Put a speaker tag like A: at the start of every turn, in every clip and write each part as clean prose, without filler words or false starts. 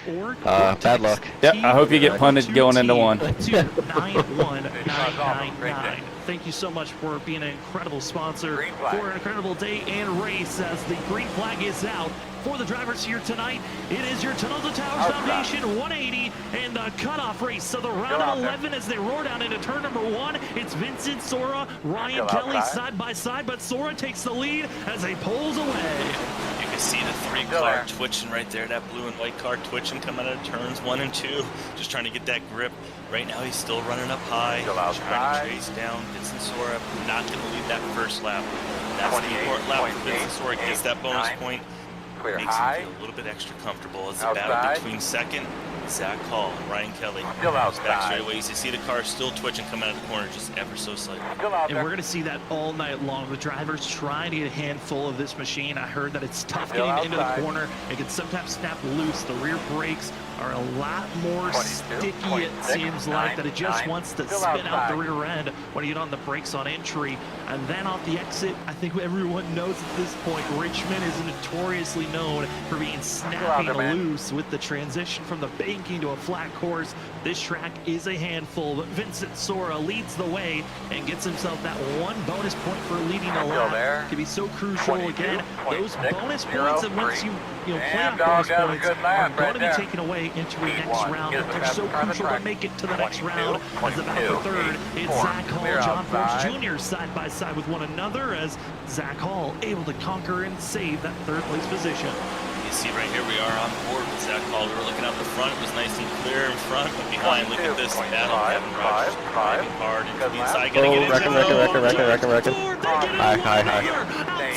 A: boy.
B: Bad luck.
C: Yep, I hope you get punted going into one.
A: 29199. Thank you so much for being an incredible sponsor for an incredible day and race as the green flag is out for the drivers here tonight. It is your Tunnel to Towers Foundation 180 and the cutoff race. So the round of 11 as they roar down into turn number 1. It's Vincent Sora, Ryan Kelly side by side, but Sora takes the lead as he pulls away.
D: You can see the 3 car twitching right there, that blue and white car twitching coming out of turns 1 and 2, just trying to get that grip. Right now he's still running up high, trying to chase down Vincent Sora, not going to lead that first lap. That's the important lap for Vincent Sora, gets that bonus point, makes him feel a little bit extra comfortable. It's a battle between second, Zach Hall and Ryan Kelly. Back straightaways, you see the car still twitching coming out of the corner just ever so slightly.
A: And we're going to see that all night long. The drivers trying to get a handful of this machine. I heard that it's tough getting into the corner. It can sometimes snap loose. The rear brakes are a lot more sticky, it seems like, that it just wants to spin out the rear end when you get on the brakes on entry. And then off the exit, I think everyone knows at this point, Richmond is notoriously known for being snapping loose with the transition from the banking to a flat course. This track is a handful, but Vincent Sora leads the way and gets himself that 1 bonus point for leading a lap. Can be so crucial. Again, those bonus points, and once you play on bonus points, are going to be taken away into a next round. They're so crucial to make it to the next round. As the battle for third, it's Zach Hall, John Forbes Jr. side by side with one another as Zach Hall able to conquer and save that 3rd place position.
D: You see right here we are on board with Zach Hall. We were looking out the front, it was nice and clear in front, but behind, look at this battle. Kevin Rogers driving hard into the inside, gonna get into
B: Reckon. Hi.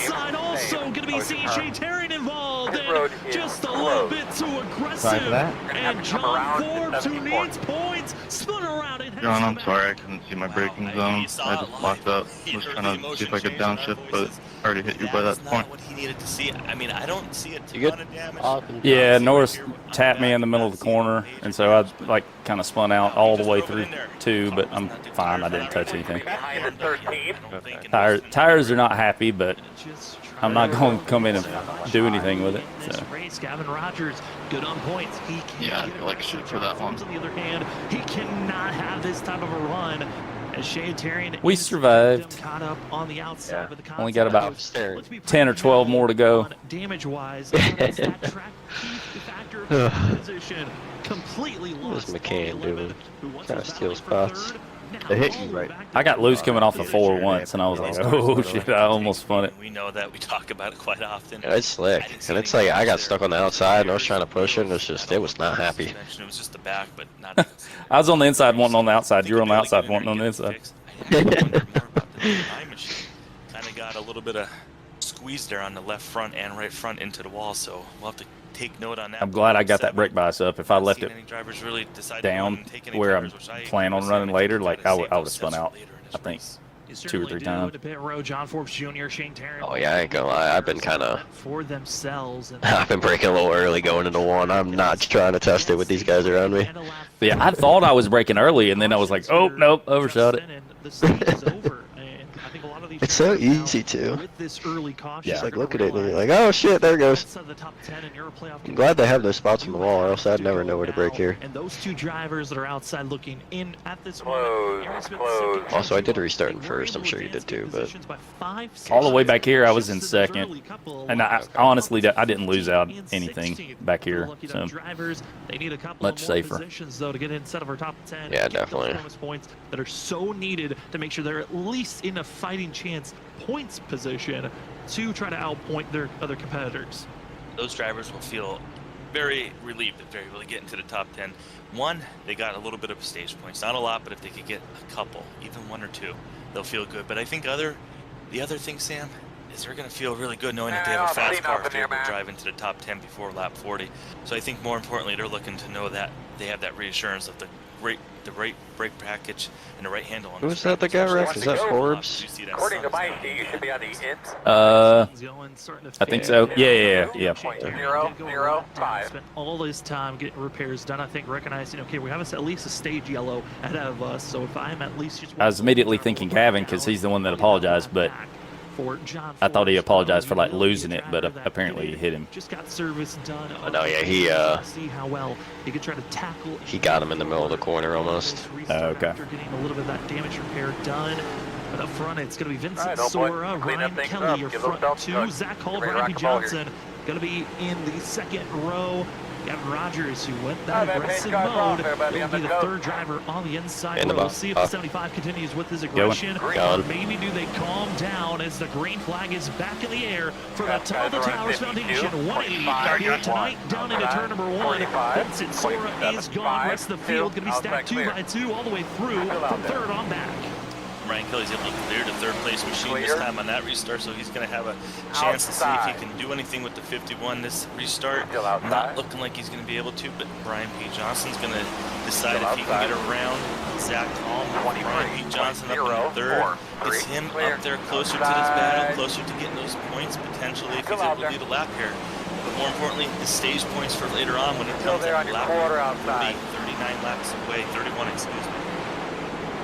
A: Outside also going to be CJ Terry involved, and just a little bit too aggressive. And John Forbes, who needs points, spun around and
E: John, I'm sorry, I couldn't see my braking zone. I just locked up. Was trying to see if I could downshift, but I already hit you by that point.
D: What he needed to see. I mean, I don't see a ton of damage.
C: Yeah, Norris tapped me in the middle of the corner, and so I like kind of spun out all the way through 2, but I'm fine. I didn't touch anything. Tires are not happy, but I'm not going to come in and do anything with it. So.
A: Gavin Rogers, good on points. He
E: Yeah, I feel like shit for that one.
A: On the other hand, he cannot have this type of a run. As Shea Terrian
C: We survived.
A: Caught up on the outside, but the
C: Only got about 10 or 12 more to go.
A: Damage-wise, that track factor position completely lost.
B: What's McCann doing? Trying to steal spots.
E: They hit you right.
C: I got loose coming off the 4 once, and I was like, oh shit, I almost spun it.
D: We know that, we talk about it quite often.
B: Yeah, it's slick, and it's like I got stuck on the outside, and I was trying to push it, and it was not happy.
D: It was just the back, but not.
C: I was on the inside, wanting on the outside. You were on the outside, wanting on the inside.
D: Kind of got a little bit of squeeze there on the left front and right front into the wall, so we'll have to take note on that.
C: I'm glad I got that brake bias up. If I left it down where I'm planning on running later, like I would have spun out, I think, 2 or 3 times.
A: John Forbes Jr., Shane Terry.
B: Oh yeah, I ain't gonna lie. I've been kind of.
A: For themselves.
B: I've been braking a little early going into 1. I'm not trying to test it with these guys around me.
C: Yeah, I thought I was braking early, and then I was like, oh nope, overshot it.
B: It's so easy to.
A: Yeah.
B: Just like look at it and you're like, oh shit, there it goes. I'm glad they have those spots on the wall, or else I'd never know where to brake here.
A: And those 2 drivers that are outside looking in at this
B: Also, I did restart in first. I'm sure you did too, but
C: all the way back here, I was in second, and I honestly I didn't lose out anything back here, so much safer.
A: Though, to get inside of our top 10,
B: yeah, definitely.
A: Points that are so needed to make sure they're at least in a fighting chance points position to try to outpoint their other competitors.
D: Those drivers will feel very relieved if they're able to get into the top 10. One, they got a little bit of stage points, not a lot, but if they could get a couple, even 1 or 2, they'll feel good. But I think the other thing, Sam, is they're going to feel really good knowing that they have a fast car if they're able to drive into the top 10 before lap 40. So I think more importantly, they're looking to know that they have that reassurance of the right brake package and the right handle on.
B: Who's that? The guy wrecked? Is that Forbes?
F: According to my sheet, you should be on the ins.
C: I think so. Yeah.
F: 0.005.
A: Spent all this time getting repairs done. I think recognizing, okay, we have at least a stage yellow ahead of us. So if I'm at least just.
C: I was immediately thinking Gavin because he's the one that apologized, but
A: for John.
C: I thought he apologized for like losing it, but apparently he hit him.
A: Just got service done.
B: Oh, no, yeah, he
A: see how well he could try to tackle.
B: he got him in the middle of the corner almost.
C: Okay.
A: After getting a little bit of that damage repair done. But up front, it's going to be Vincent Sora, Ryan Kelly, your front two, Zach Hall, Robbie Johnson, going to be in the second row. Gavin Rogers, who went that aggressive mode, will be the third driver on the inside. We'll see if the 75 continues with his aggression. Or maybe do they calm down as the green flag is back in the air for the top of the Towers Foundation. 180 here tonight, down into turn number 1. Vincent Sora is gone. Rest of the field going to be stacked 2 by 2 all the way through from third on back.
D: Ryan Kelly's able to clear the third place machine this time on that restart, so he's going to have a chance to see if he can do anything with the 51 this restart. Not looking like he's going to be able to, but Brian P. Johnson's going to decide if he can get around Zach Hall. Brian P. Johnson up in third. It's him up there closer to this battle, closer to getting those points potentially if he's able to lead a lap here. But more importantly, the stage points for later on when it comes to lap 30, 39 laps away, 31 excuse me.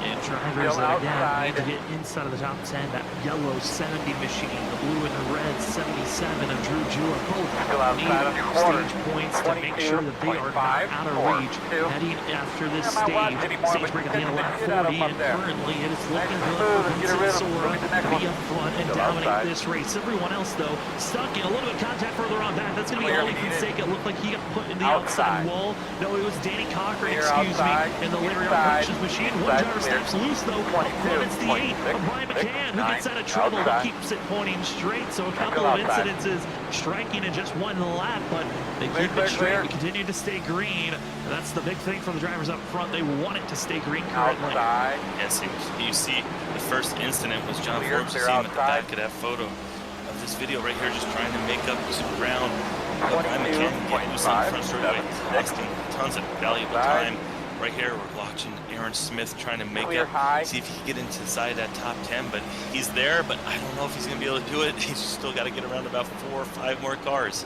A: And drivers that again need to get inside of the top 10. That yellow 70 machine, the blue and the red 77 of Drew Jewett both need stage points to make sure that they are not out of reach heading after this stage. Stage break at the end of lap 40, and currently it is looking good for Vincent Sora to be up front and dominate this race. Everyone else, though, stuck in a little bit of contact further on back. That's going to be Ollie Fonseca. It looked like he got put in the outside wall. No, it was Danny Cochran, excuse me, in the later corrections machine. One driver steps loose, though. Up front, it's the 8 of Brian McCann, who gets out of trouble but keeps it pointing straight. So a couple of incidences striking in just one lap, but they keep it straight and continue to stay green. And that's the big thing for the drivers up front. They want it to stay green currently.
D: Yes, you see the first incident was John Forbes. You see him at the back of that photo of this video right here, just trying to make up some ground. Brian McCann getting loose on the front straightaway, costing tons of valuable time. Right here, we're watching Aaron Smith trying to make up, see if he can get inside that top 10, but he's there, but I don't know if he's going to be able to do it. He's still got to get around about 4 or 5 more cars.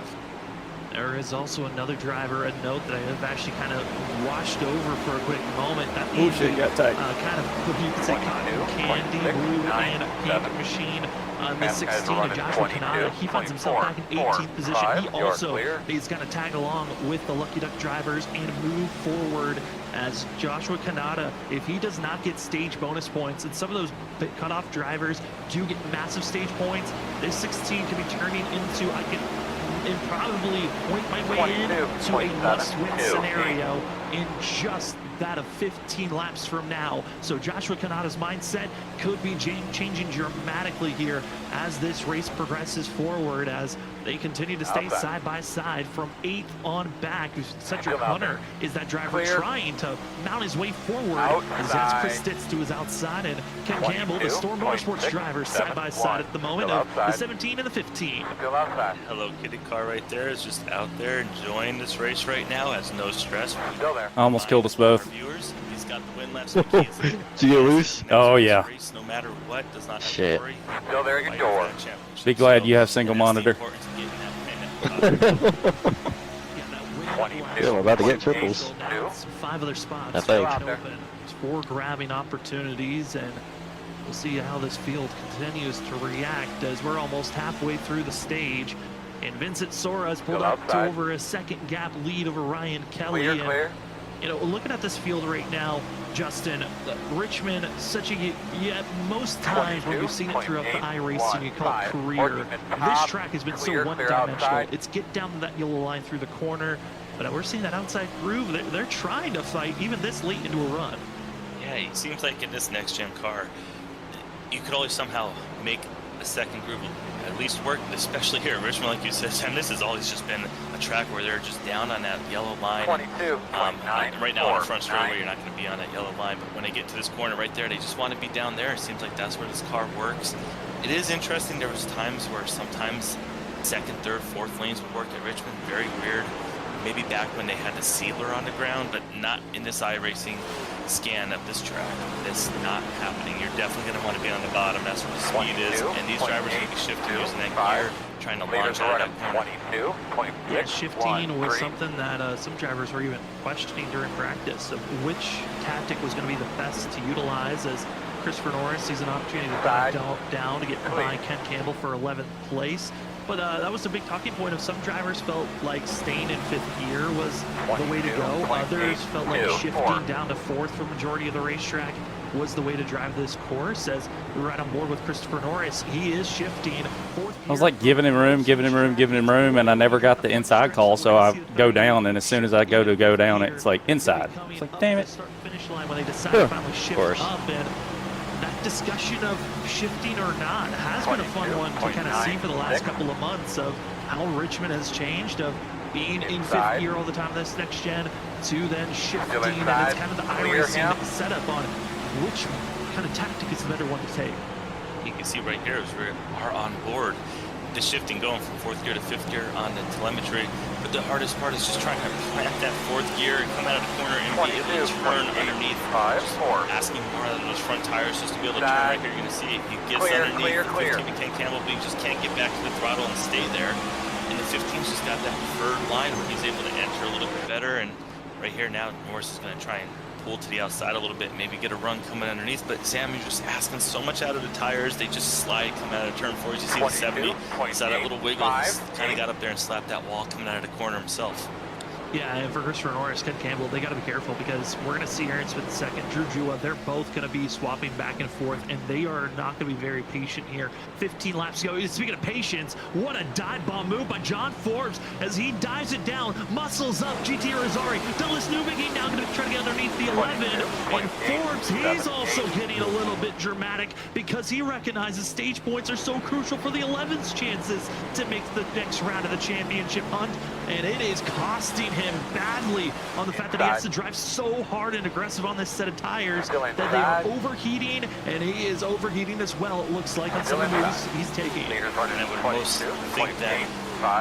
A: There is also another driver, a note that I have actually kind of washed over for a quick moment. That
C: Oh shit, got tagged.
A: Kind of, you could say, cotton candy, blue and pink machine on the 16 of Joshua Kanata. He finds himself back in 18th position. He also is going to tag along with the Lucky Duck drivers and move forward as Joshua Kanata, if he does not get stage bonus points, and some of those cutoff drivers do get massive stage points, this 16 can be turning into, I can probably point my way into a must-win scenario in just that of 15 laps from now. So Joshua Kanata's mindset could be changing dramatically here as this race progresses forward, as they continue to stay side by side from 8th on back. Cedric Hunter is that driver trying to mount his way forward as that's Chris Stitz to his outside, and Ken Campbell, the Storm Motorsports driver, side by side at the moment of the 17 and the 15.
D: Hello Kitty car right there is just out there enjoying this race right now, has no stress.
C: I almost killed us both.
D: Viewers, he's got the win lap, so he is
B: Did you get loose?
C: Oh yeah.
D: Race, no matter what, does not have
B: Shit.
D: to worry.
F: Still there at your door.
C: Be glad you have single monitor.
B: Yeah, we're about to get triples.
A: 5 other spots.
B: I think.
A: Open for grabbing opportunities, and we'll see how this field continues to react as we're almost halfway through the stage. And Vincent Sora has pulled up to over a second gap lead over Ryan Kelly. And, you know, looking at this field right now, Justin, Richmond, such a, most times when we've seen it throughout the iRacing, you call it career. This track has been so one-dimensional. It's get down to that yellow line through the corner, but we're seeing that outside groove. They're trying to fight even this late into a run.
D: Yeah, it seems like in this next-gen car, you could always somehow make a second groove at least work, especially here in Richmond, like you said, Sam. This has always just been a track where they're just down on that yellow line. Right now on the front straightaway, you're not going to be on that yellow line, but when they get to this corner right there, they just want to be down there. It seems like that's where this car works. It is interesting. There was times where sometimes second, third, fourth lanes would work at Richmond. Very weird. Maybe back when they had the sealer on the ground, but not in this iRacing scan of this track. This not happening. You're definitely going to want to be on the bottom. That's where the speed is, and these drivers are going to be shifting using that gear, trying to launch out of that corner.
A: Yeah, shifting was something that some drivers were even questioning during practice of which tactic was going to be the best to utilize, as Christopher Norris sees an opportunity to dive down to get behind Ken Campbell for 11th place. But that was a big talking point of some drivers felt like staying in 5th gear was the way to go. Others felt like shifting down to 4th for majority of the racetrack was the way to drive this course. As we're right on board with Christopher Norris, he is shifting 4th.
C: I was like giving him room, and I never got the inside call, so I go down, and as soon as I go down, it's like inside. It's like, damn it.
A: Finish line when they decide to finally shift up, and that discussion of shifting or not has been a fun one to kind of see for the last couple of months of how Richmond has changed of being in 5th gear all the time this next gen to then shifting, and it's kind of the iRacing setup on which kind of tactic is the better one to take.
D: You can see right here as we are on board, the shifting going from 4th gear to 5th gear on the telemetry. But the hardest part is just trying to plant that 4th gear and come out of the corner and be able to turn underneath. Asking more out of those front tires just to be able to turn right here. You're going to see it. He gets underneath the 15 to Ken Campbell, but he just can't get back to the throttle and stay there. And the 15's just got that preferred line where he's able to enter a little bit better. And right here now, Norris is going to try and pull to the outside a little bit, maybe get a run coming underneath, but Sam, you're just asking so much out of the tires. They just slide coming out of turn 4. As you see the 70, saw that little wiggle, kind of got up there and slapped that wall coming out of the corner himself.
A: Yeah, and for Christopher Norris, Ken Campbell, they got to be careful because we're going to see Aaron Smith second, Drew Jua, they're both going to be swapping back and forth, and they are not going to be very patient here. 15 laps to go. Speaking of patience, what a dive bomb move by John Forbes as he dives it down, muscles up GT Rosari. Douglas Newbegin now going to try to get underneath the 11, and Forbes, he's also getting a little bit dramatic because he recognizes stage points are so crucial for the 11's chances to make the next round of the championship hunt, and it is costing him badly on the fact that he has to drive so hard and aggressive on this set of tires that they are overheating, and he is overheating as well, it looks like, on some of the moves he's taking.
D: And I would most think that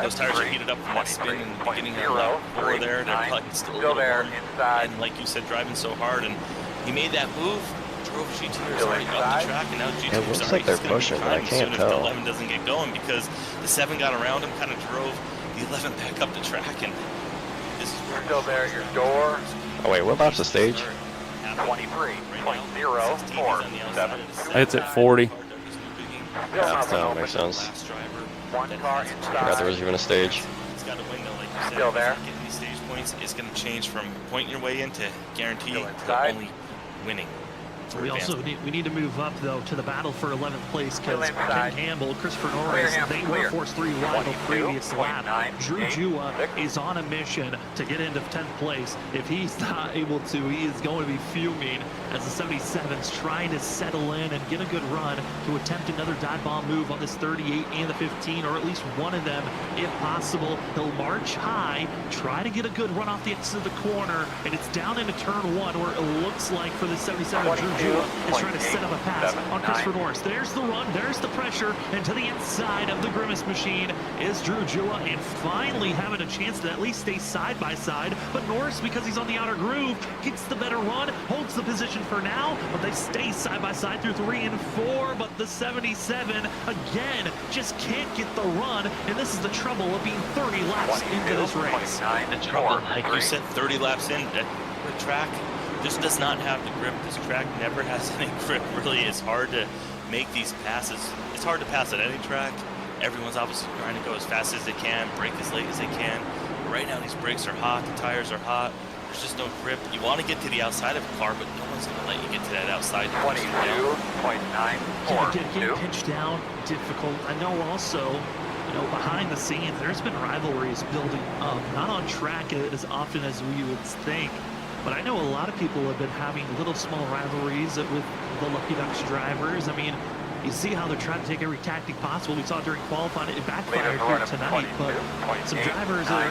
D: those tires are heated up from that spin in the beginning of lap 4 there. They're probably still a little warm, and like you said, driving so hard, and he made that move, drove GTers already up the track, and now GTers
B: it looks like they're pushing, but I can't tell.
D: If the 11 doesn't get going, because the 7 got around him, kind of drove the 11 back up the track, and this is where
F: Still there, your door.
B: Oh wait, what laps the stage?
F: 23.047.
C: It's at 40.
B: Yeah, that makes sense.
F: One car
B: I forgot there was even a stage.
D: It's got a window, like you said.
F: Still there.
D: Getting these stage points is going to change from pointing your way into guarantee to only winning.
A: We also need to move up, though, to the battle for 11th place because Ken Campbble, Christopher Norris, they were forced 3 wide the previous lap. Drew Jua is on a mission to get into 10th place. If he's not able to, he is going to be fuming as the 77's trying to settle in and get a good run to attempt another dive bomb move on this 38 and the 15, or at least one of them if possible. He'll march high, try to get a good run off the exit of the corner, and it's down into turn 1 where it looks like for the 77 Drew Jua is trying to set up a pass on Christopher Norris. There's the run, there's the pressure, and to the inside of the Grimace machine is Drew Jua, and finally having a chance to at least stay side by side. But Norris, because he's on the outer groove, gets the better run, holds the position for now, but they stay side by side through 3 and 4. But the 77 again just can't get the run, and this is the trouble of being 30 laps into this race.
D: The trouble, like you said, 30 laps in, the track just does not have the grip. This track never has any grip. Really, it's hard to make these passes. It's hard to pass at any track. Everyone's obviously trying to go as fast as they can, brake as late as they can. But right now, these brakes are hot, the tires are hot. There's just no grip. You want to get to the outside of the car, but no one's going to let you get to that outside.
F: 22.94.
A: Getting pitched down, difficult. I know also, behind the scenes, there's been rivalries building up, not on track as often as we would think. But I know a lot of people have been having little small rivalries with the Lucky Ducks drivers. I mean, you see how they're trying to take every tactic possible. We saw during qualifying, it backfired here tonight, but some drivers are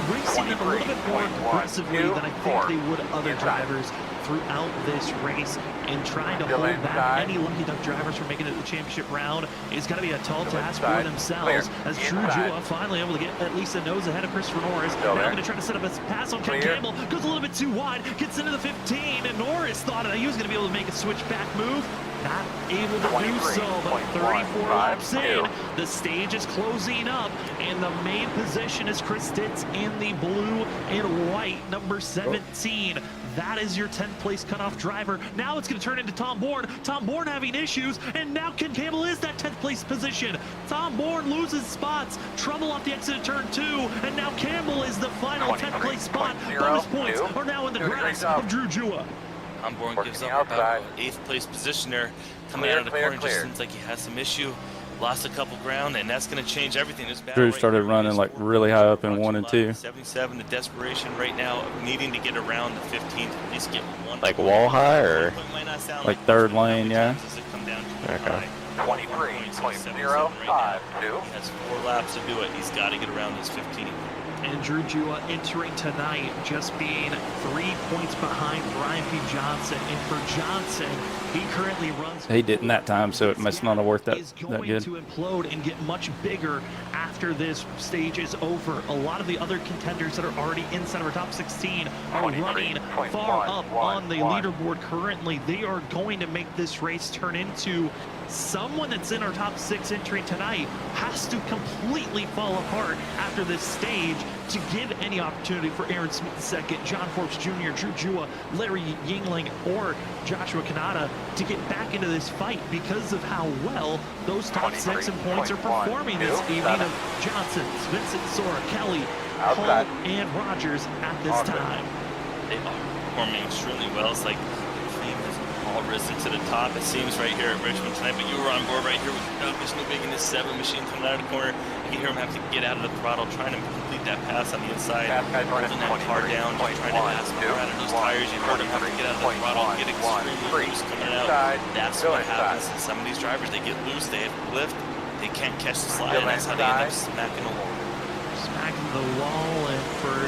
A: racing them a little bit more aggressively than I think they would other drivers throughout this race, and trying to hold back any Lucky Duck drivers from making it to the championship round is going to be a tall task for themselves, as Drew Jua finally able to get at least a nose ahead of Christopher Norris. Now going to try to set up a pass on Ken Campbell, goes a little bit too wide, gets into the 15, and Norris thought that he was going to be able to make a switchback move. Not able to do so, but 34 laps in, the stage is closing up, and the main position is Chris Stitz in the blue and white, number 17. That is your 10th place cutoff driver. Now it's going to turn into Tom Bourne. Tom Bourne having issues, and now Ken Campbell is that 10th place position. Tom Bourne loses spots. Trouble off the exit of turn 2, and now Campbell is the final 10th place spot. Bonus points are now in the grasp of Drew Jua.
D: Tom Bourne gives up about 8th place position there. Coming out of the corner, just seems like he has some issue. Lost a couple ground, and that's going to change everything.
C: Drew started running like really high up in 1 and 2.
D: 77, the desperation right now of needing to get around the 15th, at least get one.
B: Like wall high or?
C: Like third lane, yeah.
B: Okay.
F: 23.052.
D: He has 4 laps to do it. He's got to get around his 15th.
A: And Drew Jua entering tonight just being 3 points behind Brian P. Johnson. And for Johnson, he currently runs.
C: He didn't that time, so it must not have worked that
A: He's
C: good.
A: going to implode and get much bigger after this stage is over. A lot of the other contenders that are already inside of our top 16 are running far up on the leaderboard currently. They are going to make this race turn into someone that's in our top 6 entering tonight has to completely fall apart after this stage to give any opportunity for Aaron Smith II, John Forbes Jr., Drew Jua, Larry Yingling, or Joshua Kanata to get back into this fight because of how well those top 6 in points are performing this evening of Johnson, Vincent Sora, Kelly, Hall, and Rogers at this time.
D: They are performing extremely well. It's like all risen to the top, it seems, right here at Richmond tonight. But you were on board right here with Douglas Newbig in this 7 machine coming out of the corner. You can hear him have to get out of the throttle, trying to complete that pass on the inside, holding that car down, just trying to mask him out of those tires. You heard him have to get out of the throttle and get extremely loose coming out. That's what happens. And some of these drivers, they get loose, they have lift, they can't catch the slide, and that's how they end up smacking the wall.
A: Smacking the wall, and for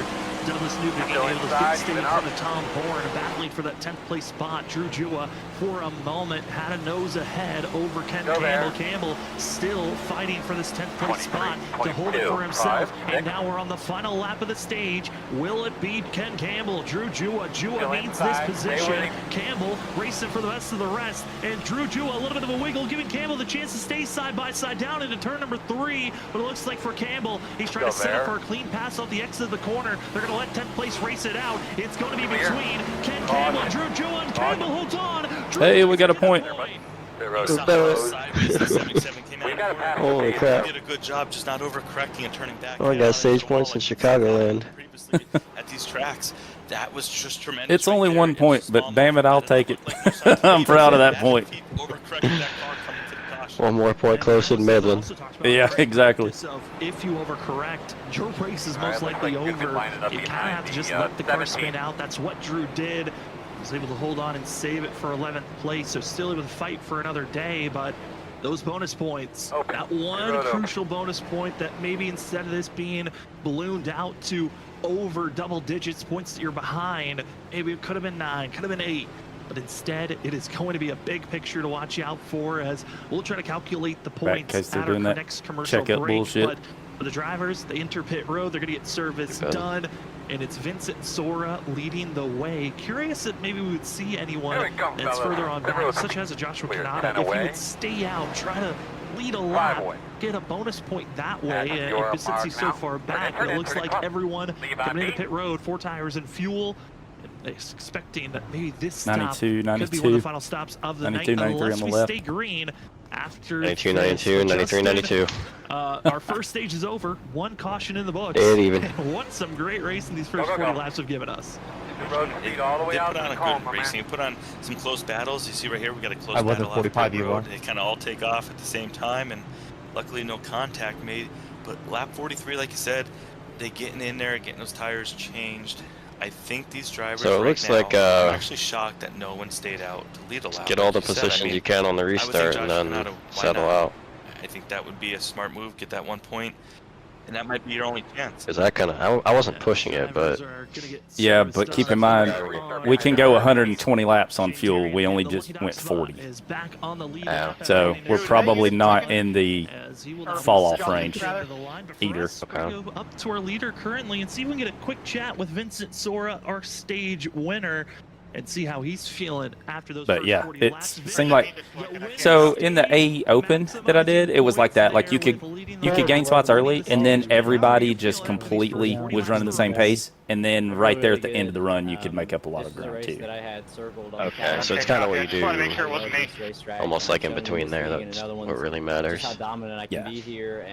A: Douglas Newbig able to get stayed in front of Tom Bourne, battling for that 10th place spot. Drew Jua, for a moment, had a nose ahead over Ken Campbell. Campbell still fighting for this 10th place spot to hold it for himself. And now we're on the final lap of the stage. Will it be Ken Campbell? Drew Jua. Jua needs this position. Campbell racing for the rest of the rest. And Drew Jua, a little bit of a wiggle, giving Campbell the chance to stay side by side down into turn number 3. But it looks like for Campbell, he's trying to set up for a clean pass off the exit of the corner. They're going to let 10th place race it out. It's going to be between Ken Campbell, Drew Jua, and Campbell holds on.
C: Hey, we got a point.
B: Holy crap.
D: Did a good job just not overcorrecting and turning back.
B: Oh, I got stage points in Chicagoland.
D: At these tracks, that was just tremendous.
C: It's only 1 point, but damn it, I'll take it. I'm proud of that point.
B: One more point closer to Midland.
C: Yeah, exactly.
A: If you overcorrect, your race is most likely over. You kind of have to just let the car spin out. That's what Drew did. He was able to hold on and save it for 11th place, so still able to fight for another day, but those bonus points, that one crucial bonus point that maybe instead of this being ballooned out to over double digits, points that you're behind, maybe it could have been 9, could have been 8. But instead, it is going to be a big picture to watch out for, as we'll try to calculate the points at our next commercial break.
C: Bullshit.
A: But for the drivers, they enter pit road, they're going to get service done, and it's Vincent Sora leading the way. Curious if maybe we would see anyone that's further on back, such as a Joshua Kanata, if he would stay out, try to lead a lap, get a bonus point that way. And since he's so far back, it looks like everyone coming into pit road, 4 tires and fuel. Expecting that maybe this stop
C: 92,
A: could be one of the final stops of the
C: 92,
A: night,
C: 93
A: unless
C: on
A: we
C: the left.
A: stay green after
B: 92, 92, 93, 92.
A: Our first stage is over. 1 caution in the books.
B: Dead even.
A: What some great racing these first 40 laps have given us.
D: They put on a good racing. They put on some close battles. You see right here, we got a close battle off the road. They kind of all take off at the same time, and luckily no contact made. But lap 43, like you said, they getting in there, getting those tires changed. I think these drivers
B: So it looks like
D: I'm actually shocked that no one stayed out to lead a lap.
B: Get all the positions you can on the restart and then settle out.
D: I think that would be a smart move. Get that 1 point, and that might be your only chance.
B: Because that kind of, I wasn't pushing it, but
C: Yeah, but keep in mind, we can go 120 laps on fuel. We only just went 40. So we're probably not in the fall-off range either.
A: Go up to our leader currently and see if we can get a quick chat with Vincent Sora, our stage winner. and see how he's feeling after those
C: But
A: first
C: yeah,
A: 40
C: it
A: laps.
C: seemed like, so in the A Open that I did, it was like that. Like you could gain spots early, and then everybody just completely was running the same pace, and then right there at the end of the run, you could make up a lot of ground too.
B: Okay, so it's kind of what you do,
F: Just wanna make sure it wasn't me.
B: almost like in between there. That's what really matters.
C: Yeah.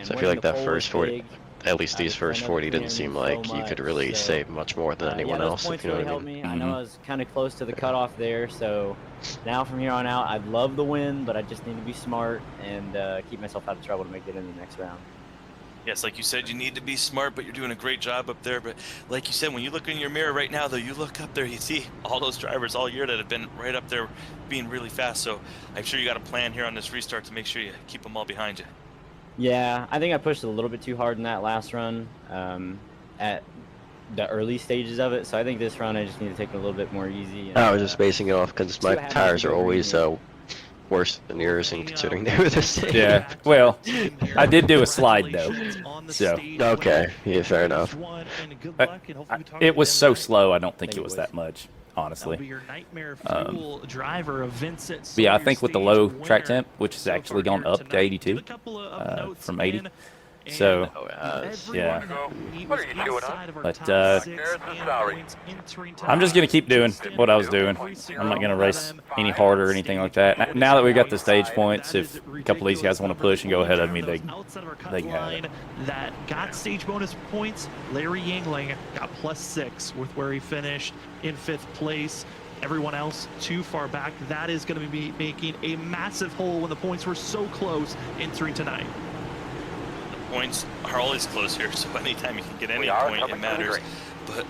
B: So I feel like that first 40, at least these first 40, didn't seem like you could really save much more than anyone else, if you know what I mean.
G: I know I was kind of close to the cutoff there, so now from here on out, I'd love the win, but I just need to be smart and keep myself out of trouble to make it in the next round.
D: Yes, like you said, you need to be smart, but you're doing a great job up there. But like you said, when you look in your mirror right now, though, you look up there, you see all those drivers all year that have been right up there being really fast. So I'm sure you got a plan here on this restart to make sure you keep them all behind you.
G: Yeah, I think I pushed a little bit too hard in that last run at the early stages of it. So I think this run I just need to take it a little bit more easy. And,
B: I was just basing it off because my tires are always worse than yours, and considering they were the same.
C: Yeah, well, I did do a slide though, so.
B: Okay, yeah, fair enough.
C: It was so slow, I don't think it was that much, honestly. But yeah, I think with the low track temp, which has actually gone up to 82 from 80. So, yeah.
F: What are you doing, huh?
C: But
F: There's the salary.
C: I'm just going to keep doing what I was doing. I'm not going to race any harder or anything like that. Now that we've got the stage points, if a couple of these guys want to push and go ahead, I mean, they can have it.
A: That got stage bonus points. Larry Yingling got +6 with where he finished in 5th place. Everyone else too far back. That is going to be making a massive hole when the points were so close entering tonight.
D: Points are always close here, so anytime you can get any point, it matters. But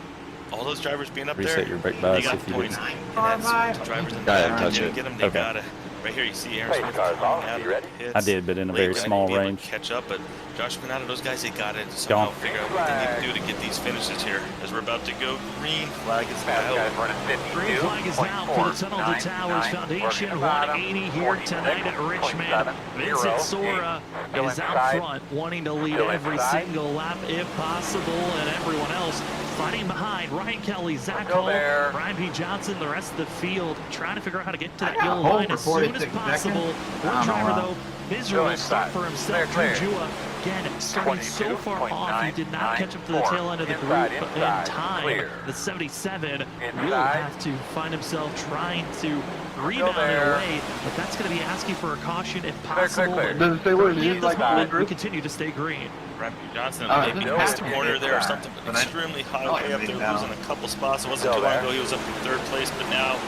D: all those drivers being up
C: Reset
D: there,
C: your brake
D: they
C: bias
D: got
C: if you
D: points.
C: didn't.
D: And that's the drivers in the
B: I didn't
D: back,
B: touch
D: they
B: it.
D: get them, they
C: Okay.
D: got it. Right here, you see Aaron Smith
F: Cars
D: coming
F: off.
D: out of
F: You ready?
D: the pits.
C: I did, but in a
D: Late,
C: very
D: they
C: small
D: didn't be able to
C: range.
D: catch up, but Josh Pinata, those guys, they got it to somehow
C: Gone.
D: figure out what they need to do to get these finishes here. As we're about to go, green flag is
F: Fast
D: out.
F: guys running
A: Green flag is out for the Tunnel to Towers Foundation. 180 here tonight at Richmond. Vincent Sora is out front, wanting to lead every single lap if possible, and everyone else fighting behind. Ryan Kelly, Zach Hall, Brian P. Johnson, the rest of the field trying to figure out how to get to that yellow line as soon as possible. One driver, though, miserable start for himself. Drew Jua, again, starting so far off, he did not catch up to the tail end of the group in time. The 77 will have to find himself trying to rebound in a way, but that's going to be asking for a caution if possible.
E: Does it say what it is, like
A: moment, we continue to stay green.
D: Brian P. Johnson, maybe he missed a corner there or something, but extremely high way up there, losing a couple spots. It wasn't too long ago he was up in 3rd place, but now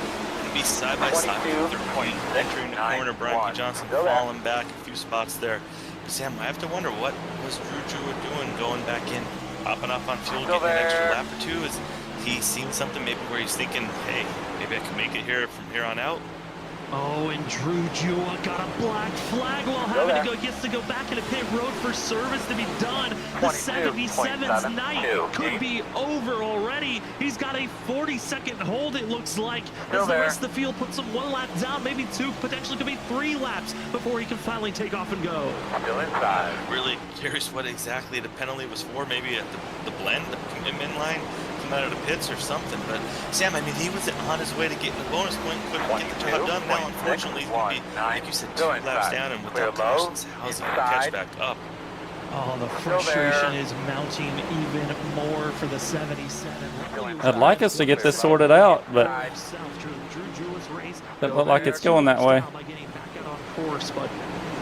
D: be side by side with 3rd point, entering the corner. Brian P. Johnson falling back a few spots there. But Sam, I have to wonder, what was Drew Jua doing going back in, popping off on fuel, getting an extra lap or two? Is he seen something maybe where he's thinking, hey, maybe I can make it here from here on out?
A: Oh, and Drew Jua got a black flag while having to go, gets to go back into pit road for service to be done. The 77's night could be over already. He's got a 40-second hold, it looks like, as the rest of the field puts him 1 lap down, maybe 2, potentially could be 3 laps before he can finally take off and go.
F: Still inside.
D: Really curious what exactly the penalty was for, maybe at the blend, the commitment line, come out of the pits or something. But Sam, I mean, he was on his way to getting the bonus point, couldn't get the job done. Now, unfortunately, he's going to be, like you said, 2 laps down, and without cautions, how's he going to catch back up?
A: Oh, the frustration is mounting even more for the 77.
C: I'd like us to get this sorted out, but doesn't look like it's going that way.
A: But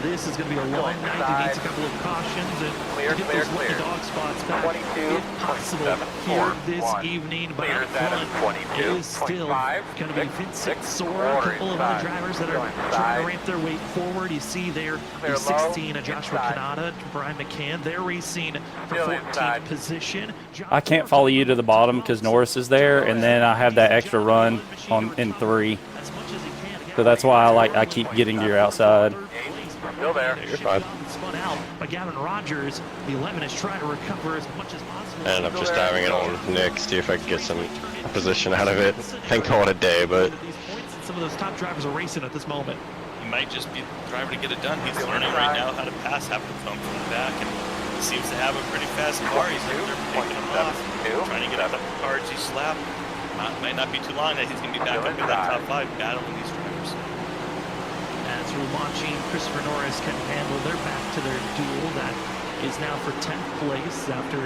A: this is going to be a long night. He needs a couple of cautions and to get those lucky dog spots back, if possible, here this evening. But up front, it is still going to be Vincent Sora, a couple of other drivers that are trying to ramp their way forward. You see there, the 16, Joshua Kanata, Brian McCann, they're racing for 14th position.
C: I can't follow you to the bottom because Norris is there, and then I have that extra run in 3. So that's why I keep getting to your outside.
F: Still there.
B: You're fine.
A: Spun out by Gavin Rogers. The 11 is trying to recover as much as possible.
B: And I'm just diving it on Nick, see if I can get some position out of it. And call it a day, but
A: Some of those top drivers are racing at this moment.
D: He might just be the driver to get it done. He's learning right now how to pass, having to come from the back, and he seems to have a pretty fast car. He's up there picking him off, trying to get out of the cards each lap. Might not be too long that he's going to be back up in that top 5 battling these drivers.
A: As we're watching Christopher Norris, Ken Campbell, they're back to their duel that is now for 10th place after a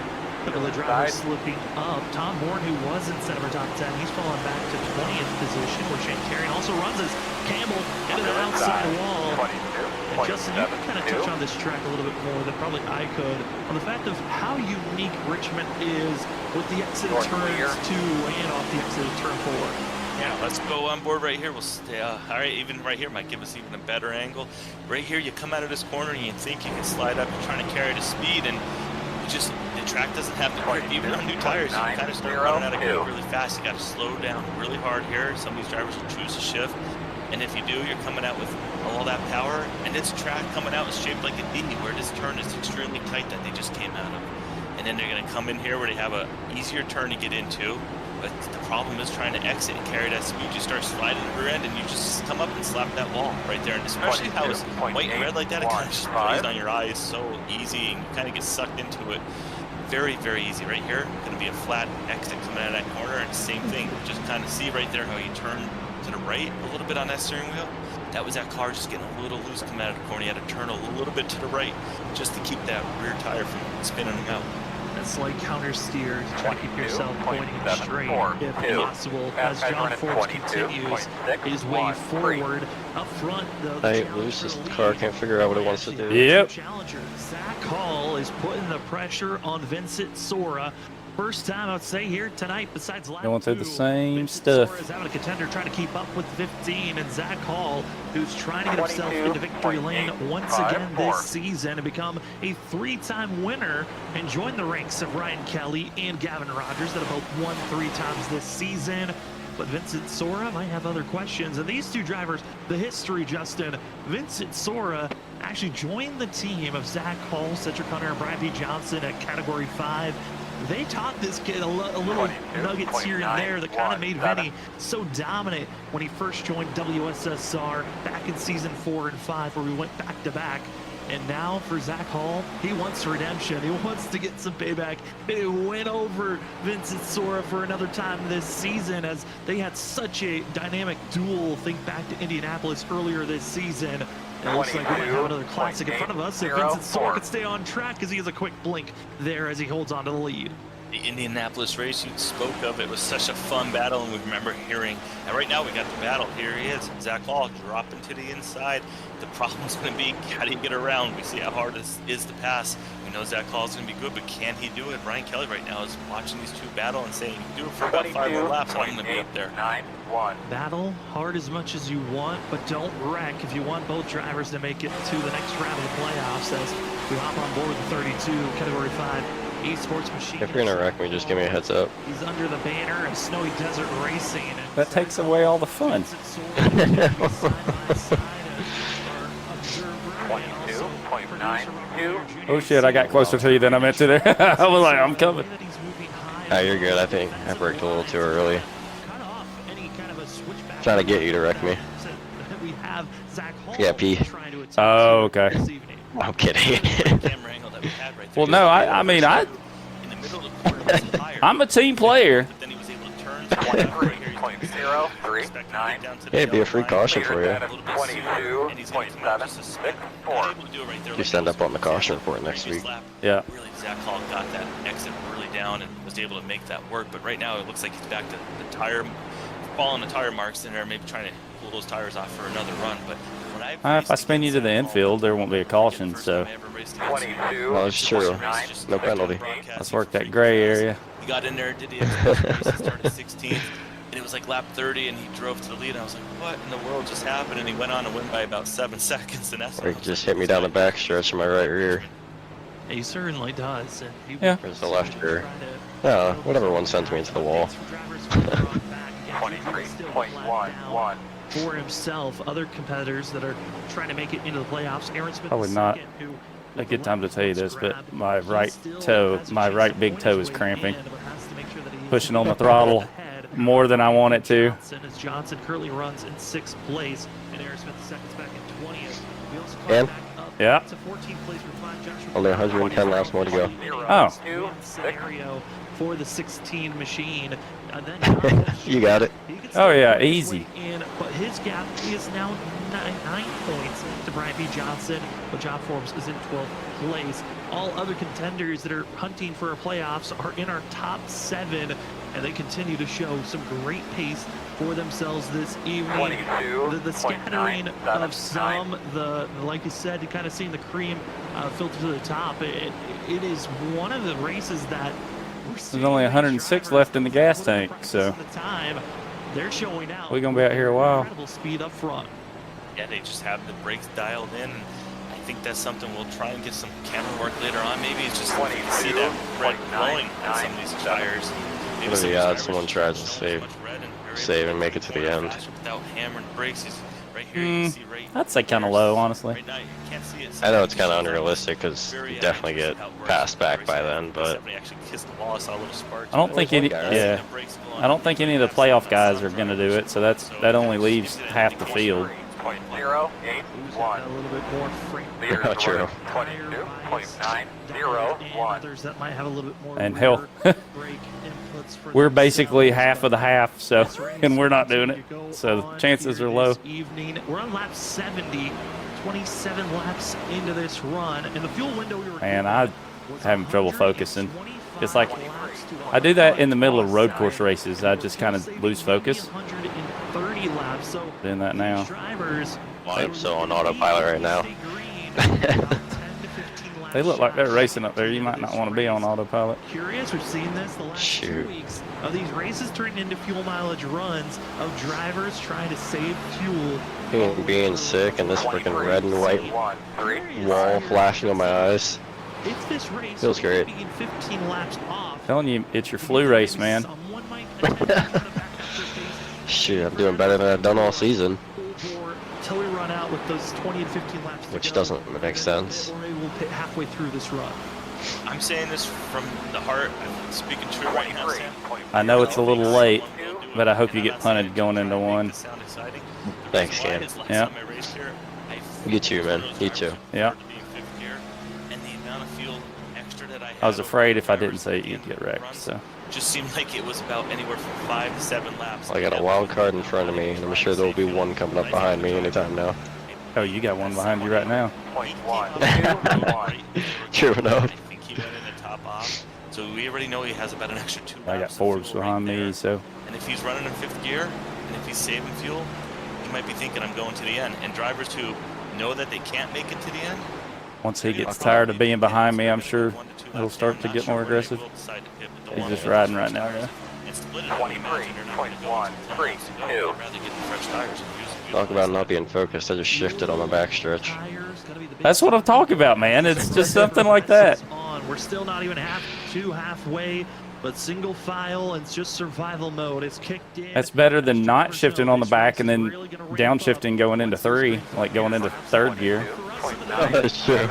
A: couple of drivers slipping up. Tom Bourne, who was in September top 10, he's fallen back to 20th position, where Shane Carrion also runs as Campbell into the outside wall. And Justin, you can kind of touch on this track a little bit more than probably I could on the fact of how unique Richmond is with the exit of turns 2 and off the exit of turn 4.
D: Yeah, let's go on board right here. We'll stay. All right, even right here might give us even a better angle. Right here, you come out of this corner and you think you can slide up. You're trying to carry the speed, and you just the track doesn't have the grip. Even on new tires, you kind of start running out of grip really fast. You got to slow down really hard here. Some of these drivers will choose to shift, and if you do, you're coming out with all that power. And this track coming out is shaped like a D, where this turn is extremely tight that they just came out of. And then they're going to come in here where they have a easier turn to get into. But the problem is trying to exit and carry that speed. You start sliding the rear end and you just come up and slap that wall right there. And especially how it's white and red like that, it kind of just plays on your eyes so easy, and you kind of get sucked into it. Very, very easy right here. Going to be a flat exit coming out of that corner, and same thing. Just kind of see right there how you turn to the right a little bit on that steering wheel. That was that car just getting a little loose coming out of the corner. You had to turn a little bit to the right just to keep that rear tire from spinning out.
A: Slight counter steer to try to keep yourself pointing straight if possible, as John Forbes continues his way forward. Up front, though,
B: Hey, Luce, this car can't figure out what it wants to do.
C: Yep.
A: Challenger Zach Hall is putting the pressure on Vincent Sora. First time, I would say, here tonight, besides lap
C: Going through the
A: 2,
C: same
A: Vincent
C: stuff.
A: Sora is having a contender trying to keep up with 15, and Zach Hall, who's trying to get himself into victory lane once again this season and become a 3-time winner and join the ranks of Ryan Kelly and Gavin Rogers that have both won 3 times this season. But Vincent Sora might have other questions. And these two drivers, the history, Justin, Vincent Sora actually joined the team of Zach Hall, Cedric Hunter, and Brian P. Johnson at Category 5. They taught this kid a little nuggets here and there that kind of made Vinny so dominant when he first joined WSSR back in season 4 and 5, where we went back-to-back. And now for Zach Hall, he wants redemption. He wants to get some payback. They went over Vincent Sora for another time this season, as they had such a dynamic duel. Think back to Indianapolis earlier this season. And it looks like we might have another classic in front of us if Vincent Sora could stay on track, because he has a quick blink there as he holds on to the lead.
D: The Indianapolis race you spoke of, it was such a fun battle, and we remember hearing, and right now we got the battle. Here he is, Zach Hall dropping to the inside. The problem's going to be, how do you get around? We see how hard it is to pass. We know Zach Hall is going to be good, but can he do it? Ryan Kelly right now is watching these two battle and saying, you can do it for about 5 more laps, and I'm going to be up there.
F: 9-1.
A: Battle hard as much as you want, but don't wreck if you want both drivers to make it to the next round of the playoffs, as we hop on board the 32 Category 5 eSports machine.
B: If you're gonna wreck me, just give me a heads up.
A: He's under the banner of Snowy Desert Racing. And
C: That takes away all the fun.
F: 22.92.
C: Oh shit, I got closer to you than I meant to there. I was like, I'm coming.
B: Ah, you're good. I think I braked a little too early. Trying to get you to wreck me. Yeah, P.
C: Oh, okay.
B: I'm kidding.
C: Well, no, I mean, I'm a team player.
B: Hey, it'd be a free caution for you.
F: 22.76.
B: Just end up on the caution report next week.
C: Yeah.
D: Really, Zach Hall got that exit really down and was able to make that work. But right now, it looks like he's back to the tire, following the tire marks in there, maybe trying to pull those tires off for another run. But when
C: If I spin you to the infield, there won't be a caution, so
F: 22.
B: Well, it's true. No penalty.
C: let's work that gray area.
D: He got in there, did the race, he started 16th, and it was like lap 30, and he drove to the lead, and I was like, what in the world just happened? And he went on to win by about 7 seconds, and that's
B: Or he just hit me down the back stretch of my right rear.
A: He certainly does. And he
C: Yeah.
B: Where's the left rear? Yeah, whatever one sends me into the wall.
F: 23.11.
A: For himself, other competitors that are trying to make it into the playoffs. Aaron Smith,
C: I would not a good time to tell you this, but my right toe, my right big toe is cramping. Pushing on the throttle more than I want it to.
A: As Johnson currently runs in 6th place, and Aaron Smith seconds back in 20th. We also
B: And?
A: back up
C: Yeah.
A: to 14th place with Joshua.
B: Only 110 laps more to go.
C: Oh.
A: Scenario for the 16 machine. And then
B: You got it.
C: Oh, yeah, easy.
A: But his gap is now 9 points to Brian B. Johnson, but John Forbes is in 12th place. All other contenders that are hunting for a playoffs are in our top 7, and they continue to show some great pace for themselves this evening. The scattering of some, like you said, you kind of seeing the cream filter to the top. It is one of the races that
C: there's only 106 left in the gas tank, so
A: they're showing out.
C: We're gonna be out here a while.
A: Incredible speed up front.
D: Yeah, they just have the brakes dialed in. I think that's something we'll try and get some camera work later on. Maybe it's just to see that red glowing on some of these tires.
B: What are the odds someone tries to save and make it to the end?
D: Without hammering brakes, right here. You can see right
C: I'd say kind of low, honestly.
D: right now, you can't see it.
B: I know it's kind of unrealistic because you definitely get passed back by then, but
C: I don't think any. Yeah, I don't think any of the playoff guys are going to do it. So that only leaves half the field.
F: 0.081.
A: A little bit more frame.
B: Not true.
F: 22.901.
A: Others that might have a little bit more
C: And hell,
A: brake inputs for
C: we're basically
A: themselves.
C: half of the half, so and we're not doing it. So the chances are low.
A: Evening. We're on lap 70, 27 laps into this run, and the fuel window we were
C: Man, I'm having trouble focusing. It's like I do that in the middle of road course races. I just kind of lose focus.
A: 130 laps. So
C: Doing that now.
A: drivers
B: I'm so on autopilot right now.
C: They look like they're racing up there. You might not want to be on autopilot.
A: Curious, we've seen this the last 2 weeks of these races turning into fuel mileage runs of drivers trying to save fuel.
B: Being sick and this freaking red and white wall flashing on my eyes.
A: If this race
B: Feels great.
A: being 15 laps off,
C: Telling you, it's your flu race, man.
A: someone might attempt to put a back
B: Shoot, I'm doing better than I've done all season.
A: until we run out with those 20 and 15 laps to
B: Which
A: go,
B: doesn't make sense.
A: or maybe we'll pit halfway through this run.
D: I'm saying this from the heart. I'm speaking true right now, Sam.
C: I know it's a little late, but I hope you get punted going into one.
B: Thanks, Cam.
C: Yeah.
B: You too, man. You too.
C: Yeah. I was afraid if I didn't say it, you'd get wrecked. So.
D: Just seemed like it was about anywhere from 5 to 7 laps.
B: I got a wild card in front of me, and I'm sure there will be one coming up behind me anytime now.
C: Oh, you got one behind you right now.
B: True enough.
D: I think he went in the top off. So we already know he has about an extra 2 laps.
C: I got Forbes behind me, so.
D: And if he's running in 5th gear, and if he's saving fuel, he might be thinking I'm going to the end. And drivers who know that they can't make it to the end,
C: Once he gets tired of being behind me, I'm sure he'll start to get more aggressive. He's just riding right now, yeah.
F: 23.132.
B: Talk about not being focused. I just shifted on the backstretch.
C: That's what I'm talking about, man. It's just something like that.
A: We're still not even halfway, but single file and it's just survival mode. It's kicked in.
C: That's better than not shifting on the back and then downshifting going into 3, like going into 3rd gear.
B: That's true.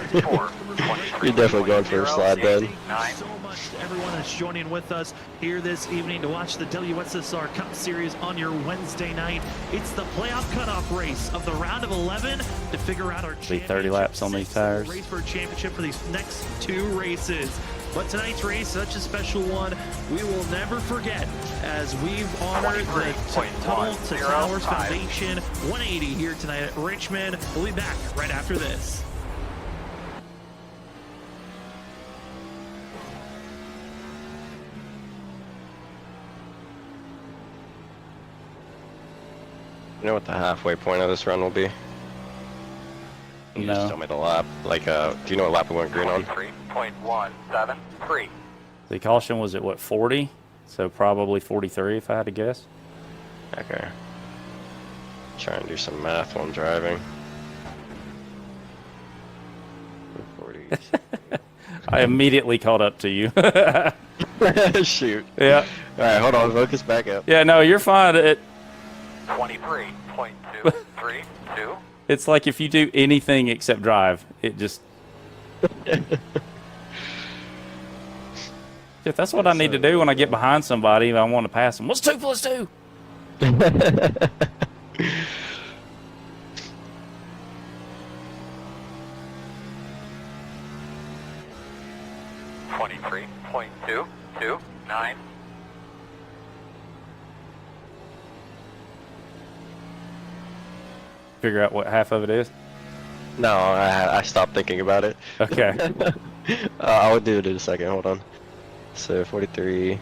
B: You're definitely going for a slide then.
A: So much to everyone that's joining with us here this evening to watch the WSSR Cup Series on your Wednesday night. It's the playoff cutoff race of the round of 11 to figure out our
C: Be 30 laps on these tires.
A: race for a championship for these next 2 races. But tonight's race, such a special one, we will never forget as we've honored the Tunnel to Towers Foundation 180 here tonight at Richmond. We'll be back right after this.
B: You know what the halfway point of this run will be? You just tell me the lap. Like, do you know what lap we went green on?
F: 23.173.
C: The caution was at what, 40? So probably 43 if I had to guess.
B: Okay. Try and do some math while I'm driving. 40.
C: I immediately caught up to you.
B: Shoot.
C: Yeah.
B: All right, hold on. Focus back up.
C: Yeah, no, you're fine.
F: 23.232.
C: It's like if you do anything except drive, it just... If that's what I need to do when I get behind somebody and I want to pass them. What's 2 plus 2?
F: 23.229.
C: figure out what half of it is?
B: No, I stopped thinking about it.
C: Okay.
B: I'll do it in a second. Hold on. So 43.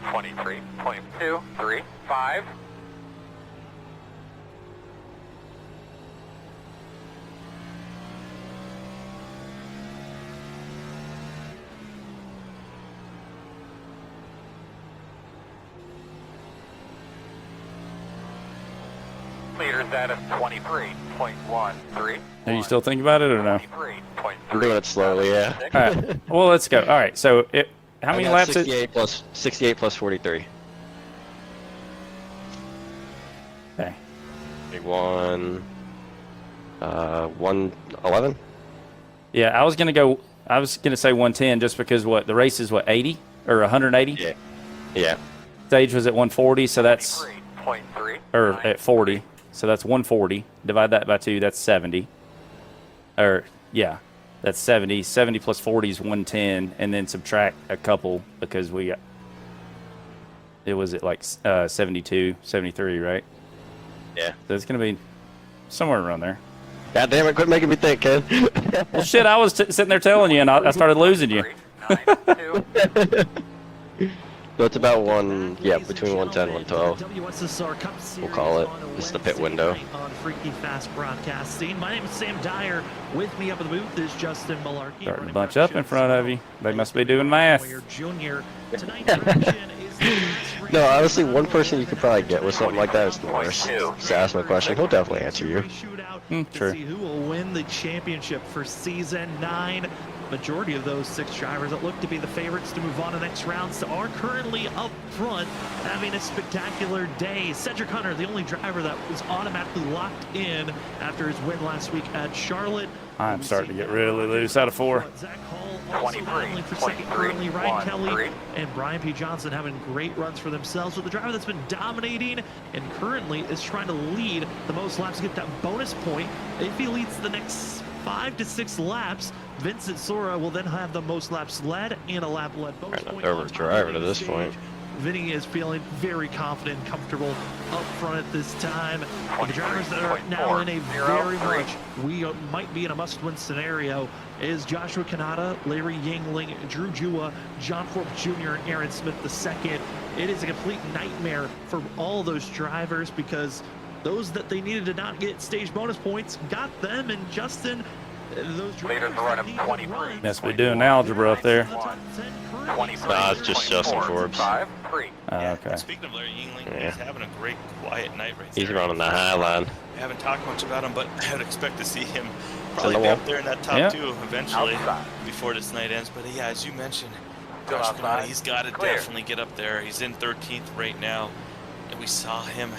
F: $23.235. Leader status 23.13.
C: Are you still thinking about it or no?
B: I'm doing it slowly, yeah.
C: All right. Well, let's go. All right. So how many laps?
B: 68 plus 43.
C: Okay.
B: Big one. 111.
C: Yeah, I was gonna say 110 just because the race is 80 or 180.
B: Yeah. Yeah.
C: Stage was at 140, so that's or at 40, so that's 140. Divide that by 2, that's 70. Or yeah, that's 70. 70 plus 40 is 110, and then subtract a couple because it was at like 72, 73, right?
B: Yeah.
C: So it's gonna be somewhere around there.
B: God damn it! Quit making me think, Ken.
C: Well, shit, I was sitting there telling you, and I started losing you.
B: So it's about between 110 and 112. We'll call it. This is the pit window.
A: On Freaky Fast Broadcasting. My name is Sam Dyer. With me up in the booth is Justin Malarkey.
C: Starting to bunch up in front of you. They must be doing math.
B: No, honestly, one person you could probably get with something like that is Norris. Just ask him a question. He'll definitely answer you.
C: True.
A: See who will win the championship for season 9. Majority of those 6 drivers that look to be the favorites to move on to the next rounds are currently up front having a spectacular day. Cedric Hunter, the only driver that was automatically locked in after his win last week at Charlotte.
C: I'm starting to get really loose out of 4.
A: Zach Hall also battling for second currently. Ryan Kelly and Brian P. Johnson having great runs for themselves. With the driver that's been dominating and currently is trying to lead the most laps to get that bonus point. If he leads the next 5 to 6 laps, Vincent Sora will then have the most laps led and a lap led bonus point.
B: Over driver to this point.
A: Vinny is feeling very confident and comfortable up front at this time. The drivers that are now in a very much, we might be in a must-win scenario, is Joshua Kanata, Larry Yingling, Drew Jua, John Forbes Jr., and Aaron Smith II. It is a complete nightmare for all those drivers because those that they needed to not get stage bonus points got them, and Justin, those drivers
C: Must be doing algebra up there.
B: Nah, it's just Justin Forbes.
C: Okay.
D: Speaking of Larry Yingling, he's having a great quiet night right there.
B: He's running the high line.
D: I haven't talked much about him, but I would expect to see him probably be up there in that top 2 eventually before this night ends. But yeah, as you mentioned, Josh Kanata, he's got to definitely get up there. He's in 13th right now. And we saw him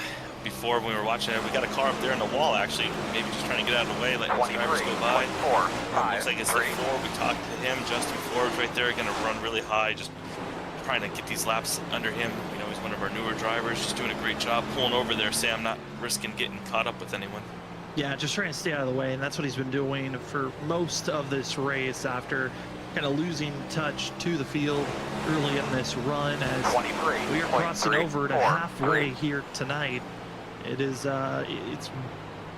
D: before when we were watching it. We got a car up there in the wall, actually, maybe just trying to get out of the way, letting the drivers go by. Looks like it's the 4. We talked to him. Justin Forbes right there, going to run really high, just trying to get these laps under him. You know, he's one of our newer drivers, just doing a great job pulling over there, Sam, not risking getting caught up with anyone.
A: Yeah, just trying to stay out of the way, and that's what he's been doing for most of this race after kind of losing touch to the field early in this run as we are crossing over to halfway here tonight. It is, it's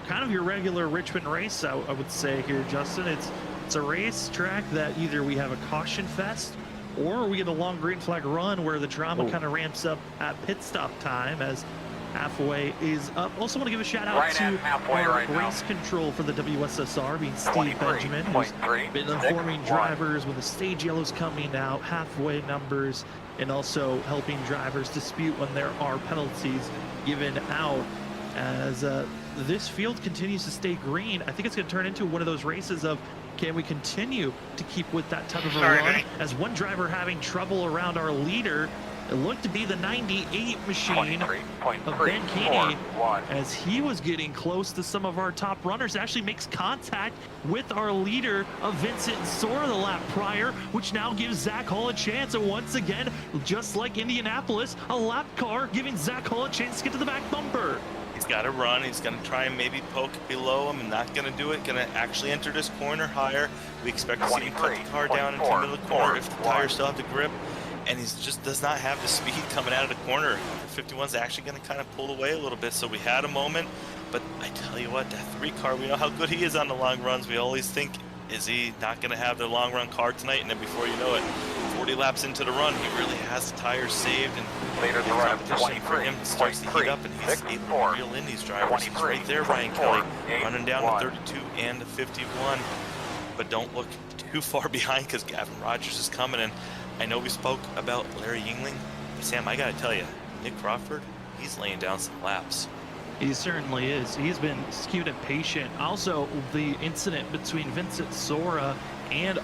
A: kind of your regular Richmond race, I would say here, Justin. It's a race track that either we have a caution fest or we get a long green flag run where the drama kind of ramps up at pit stop time as halfway is up. Also want to give a shout out to our race control for the WSSR, being Steve Benjamin, who's been informing drivers when the stage yellow's coming out, halfway numbers, and also helping drivers dispute when there are penalties given out. As this field continues to stay green, I think it's going to turn into one of those races of can we continue to keep with that type of a run? As one driver having trouble around our leader, it looked to be the 98 machine of Ben Keeney, as he was getting close to some of our top runners. Actually makes contact with our leader of Vincent Sora the lap prior, which now gives Zach Hall a chance. And once again, just like Indianapolis, a lap car giving Zach Hall a chance to get to the back bumper.
D: He's got to run. He's going to try and maybe poke below him, and not going to do it. Going to actually enter this corner higher. We expect to see him cut the car down into the middle of the corner if the tires still have the grip. and he just does not have the speed coming out of the corner. The 51's actually going to kind of pull away a little bit, so we had a moment, but I tell you what, that 3 car, we know how good he is on the long runs. We always think, is he not going to have the long run car tonight? And then before you know it, 40 laps into the run, he really has the tires saved, and
F: Leader the run of
D: competition for him starts to heat up, and he's able to reel in these drivers. He's right there, Ryan Kelly, running down the 32 and the 51, but don't look too far behind because Gavin Rogers is coming. And I know we spoke about Larry Yingling, but Sam, I got to tell you, Nick Crawford, he's laying down some laps.
A: He certainly is. He's been skewed and patient. Also, the incident between Vincent Sora and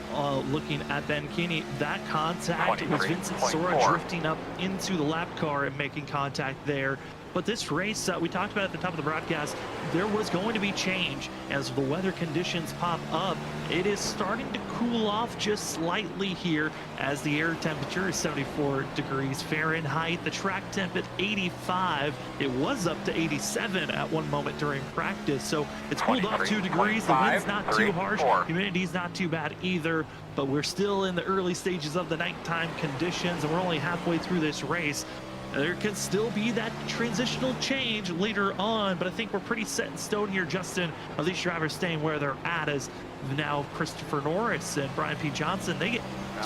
A: looking at Ben Keeney, that contact was Vincent Sora drifting up into the lap car and making contact there. But this race, we talked about at the top of the broadcast, there was going to be change as the weather conditions pop up. It is starting to cool off just slightly here as the air temperature is 74 degrees Fahrenheit. The track temp at 85. It was up to 87 at one moment during practice. So it's cooled off 2 degrees. The wind's not too harsh. Humidity's not too bad either. But we're still in the early stages of the nighttime conditions, and we're only halfway through this race. There can still be that transitional change later on, but I think we're pretty set in stone here, Justin, of these drivers staying where they're at, as now Christopher Norris and Brian P. Johnson, they get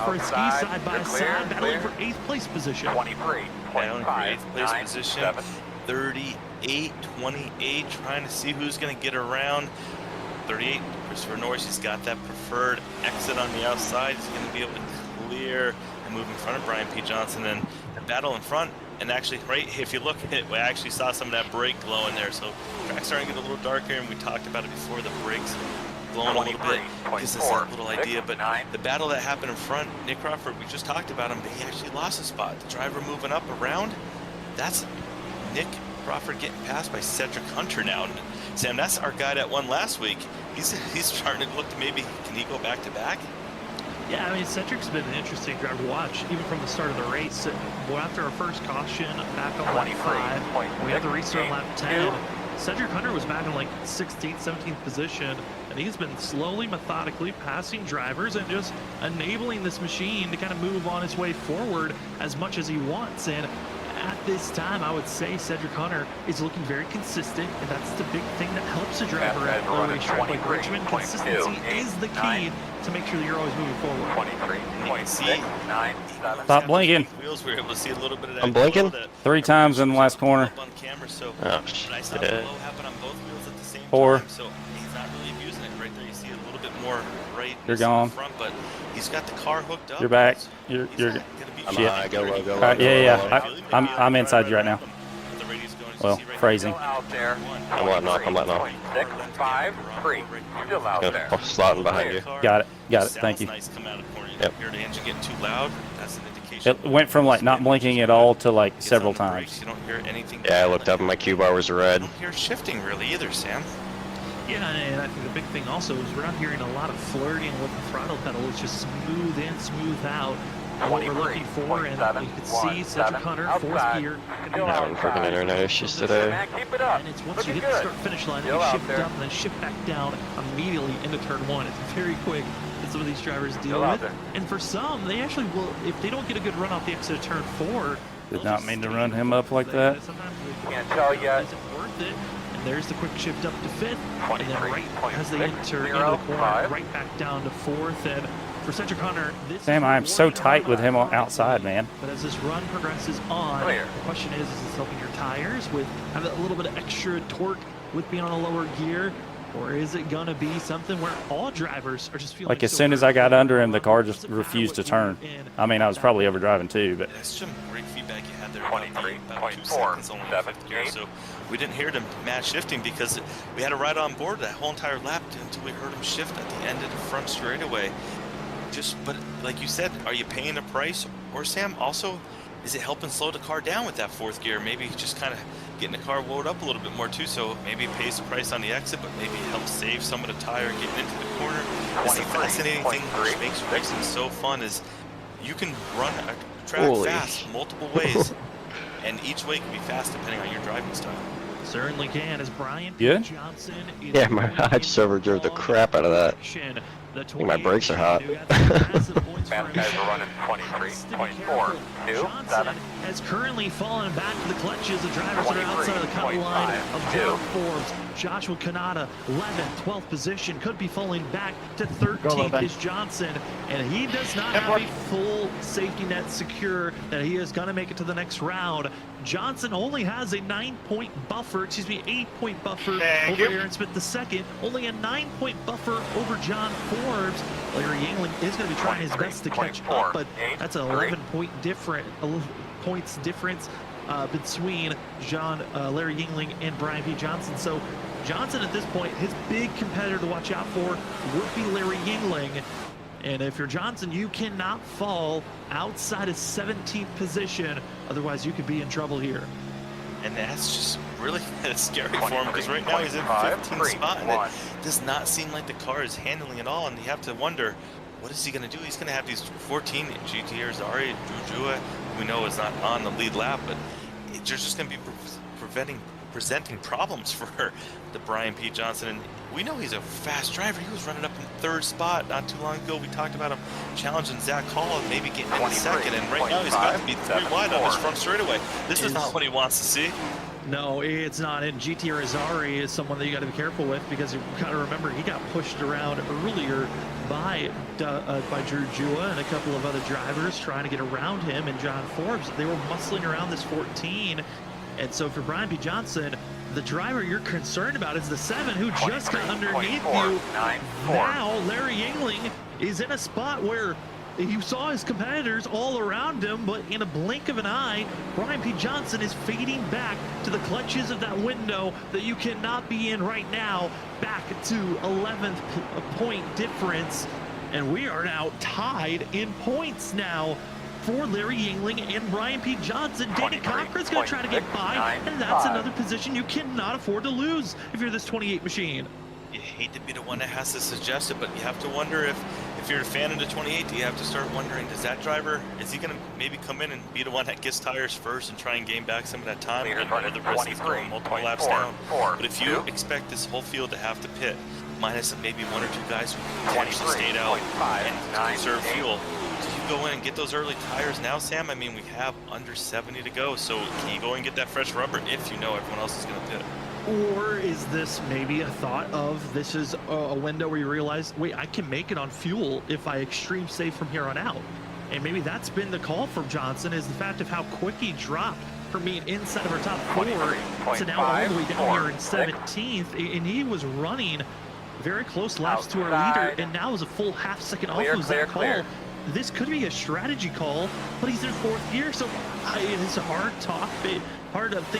A: for a ski side by side, battling for 8th place position.
F: 23,
D: battling for 8th place position, 38-28, trying to see who's going to get around. 38, Christopher Norris, he's got that preferred exit on the outside. He's going to be able to clear and move in front of Brian P. Johnson, and the battle in front. And actually, right, if you look at it, we actually saw some of that brake glowing there. So track's starting to get a little darker, and we talked about it before, the brakes glowing a little bit. Gives us that little idea. But the battle that happened in front, Nick Crawford, we just talked about him, but he actually lost a spot. The driver moving up around, that's Nick Crawford getting passed by Cedric Hunter now. And Sam, that's our guy that won last week. He's starting to look to maybe, can he go back to back?
A: Yeah, I mean, Cedric's been an interesting driver to watch, even from the start of the race. Well, after our first caution, back on lap 5, we had the restart on lap 10. Cedric Hunter was back in like 16th, 17th position, and he's been slowly, methodically passing drivers and just enabling this machine to kind of move on its way forward as much as he wants. And at this time, I would say Cedric Hunter is looking very consistent, and that's the big thing that helps a driver at a racetrack like Richmond. Consistency is the key to make sure that you're always moving forward.
F: 23.697.
C: Stop blinking.
D: Wheels, we were able to see a little bit of that.
B: I'm blinking?
C: 3 times in the last corner.
D: On camera, so
B: Oh,
D: I saw the
B: shit.
D: blow happen on both wheels at the same
C: 4.
D: time, so he's not really abusing it. Right there, you see a little bit more right
C: You're gone.
D: front, but he's got the car hooked up.
C: You're back.
D: He's
C: You're
D: not gonna be
B: I'm
C: Shit.
B: high, go low, go low.
C: Alright,
B: go
C: yeah,
B: low.
C: yeah. I'm inside you right now.
D: The radio's going,
C: Well,
D: see right
C: phrasing.
F: Out there.
B: I'm letting off, I'm letting off.
F: 653. Still out there.
B: I'm slotting behind you.
C: Got it, thank you.
D: Nice coming out of the corner. You
B: Yep.
D: don't hear the engine getting too loud. That's an indication.
C: It went from like not blinking at all to like
D: Gets
C: several
D: on the brakes,
C: times.
D: You don't hear anything.
B: Yeah, I looked up and my Q bar was
D: I
B: red.
D: don't hear shifting really either, Sam.
A: Yeah, and I think the big thing also is we're not hearing a lot of flirting with the throttle pedal. It's just smooth in, smooth out. What we're looking for, and you can see Cedric Hunter, 4th gear.
B: Having freaking internet issues today.
F: Man, keep it up.
A: And it's once you
F: Looking
A: hit the
F: good.
A: start-finish line,
F: Still
A: you
F: out
A: shift
F: there.
A: up and then shift back down immediately into turn 1. It's very quick that some of these drivers deal
F: Still out
A: with.
F: there.
A: And for some, they actually will, if they don't get a good run off the exit of turn 4.
C: Did not mean to run him up like that.
A: Sometimes they
F: Can't tell yet.
A: Is it worth it? And there's the quick shift up to 5th. And then right as they
F: 23.605.
A: enter into the corner, right back down to 4th. And for Cedric Hunter, this
C: Sam, I am so tight with him on outside, man.
A: But as this run progresses on,
F: Clear.
A: the question is this helping your tires with have a little bit of extra torque with being on a lower gear? Or is it going to be something where all drivers are just feeling
C: Like as
A: so
C: soon as I got
A: hurt?
C: under him, the car just
A: Doesn't matter
C: refused to
A: what
C: turn.
A: you're in.
C: I mean, I was probably overdriving too, but
D: That's some great feedback you had there. About 2
F: 23.4,
D: seconds only in 5th gear, so we didn't hear them match shifting because we had a ride on board that whole entire lap until we heard them shift at the end of the front straightaway. But like you said, are you paying a price? Or Sam, also, is it helping slow the car down with that 4th gear? Maybe just kind of getting the car wound up a little bit more too, so maybe it pays the price on the exit, but maybe it helps save some of the tire getting into the corner. It's the fascinating thing which makes racing so fun is you can run a track
B: Holy.
D: fast multiple ways, and each way can be fast depending on your driving style.
A: Certainly can, as Brian
C: Yeah?
A: Johnson is
B: Yeah, I just overdrove the crap out of that.
A: the
B: think my brakes are hot.
A: 22 got the massive point
F: Fast guys are running 23.427.
A: Has currently fallen back to the clutches of drivers that are outside of the cut line of John Forbes. Joshua Kanata, 11th, 12th position, could be falling back to 13th is Johnson, and he does not have a full safety net secure that he is going to make it to the next round. Johnson only has a 8-point buffer over Aaron Smith II, only a 9-point buffer over John Forbes. Larry Yingling is going to be trying his best to catch up, but that's an 11 points difference between Larry Yingling and Brian P. Johnson. So Johnson at this point, his big competitor to watch out for would be Larry Yingling. And if you're Johnson, you cannot fall outside of 17th position. Otherwise, you could be in trouble here.
D: And that's just really scary for him, because right now he's in 15th spot. And it does not seem like the car is handling it all. And you have to wonder, what is he going to do? He's going to have these 14 GTR Zari, Drew, we know is not on the lead lap, but they're just going to be presenting problems for the Brian P. Johnson. And we know he's a fast driver. He was running up in 3rd spot not too long ago. We talked about him challenging Zach Hall and maybe getting in 2nd. And right now he's got to be 3 wide on his front straightaway. This is not what he wants to see.
A: No, it's not. And GTR Azari is someone that you got to be careful with, because you've got to remember he got pushed around earlier by Drew Jua and a couple of other drivers trying to get around him, and John Forbes. They were muscling around this 14. And so for Brian P. Johnson, the driver you're concerned about is the 7 who just got underneath you. Now Larry Yingling is in a spot where you saw his competitors all around him, but in a blink of an eye, Brian P. Johnson is fading back to the clutches of that window that you cannot be in right now, back to 11th point difference. And we are now tied in points now for Larry Yingling and Brian P. Johnson. Danny Cochran's going to try to get by, and that's another position you cannot afford to lose if you're this 28 machine.
D: You hate to be the one that has to suggest it, but you have to wonder if you're a fan of the 28, do you have to start wondering, does that driver, is he going to maybe come in and be the one that gets tires first and try and gain back some of that time? Or the rest is going multiple laps down. But if you expect this whole field to have to pit, minus maybe 1 or 2 guys who potentially stayed out and conserve fuel, do you go in and get those early tires now, Sam? I mean, we have under 70 to go, so can you go and get that fresh rubber if you know everyone else is going to pit?
A: Or is this maybe a thought of, this is a window where you realize, wait, I can make it on fuel if I extreme save from here on out? And maybe that's been the call from Johnson, is the fact of how quick he dropped from being inside of our top 4 to now all the way down here in 17th. And he was running very close laps to our leader, and now is a full half second off of that call. This could be a strategy call, but he's in 4th gear, so it's a hard thing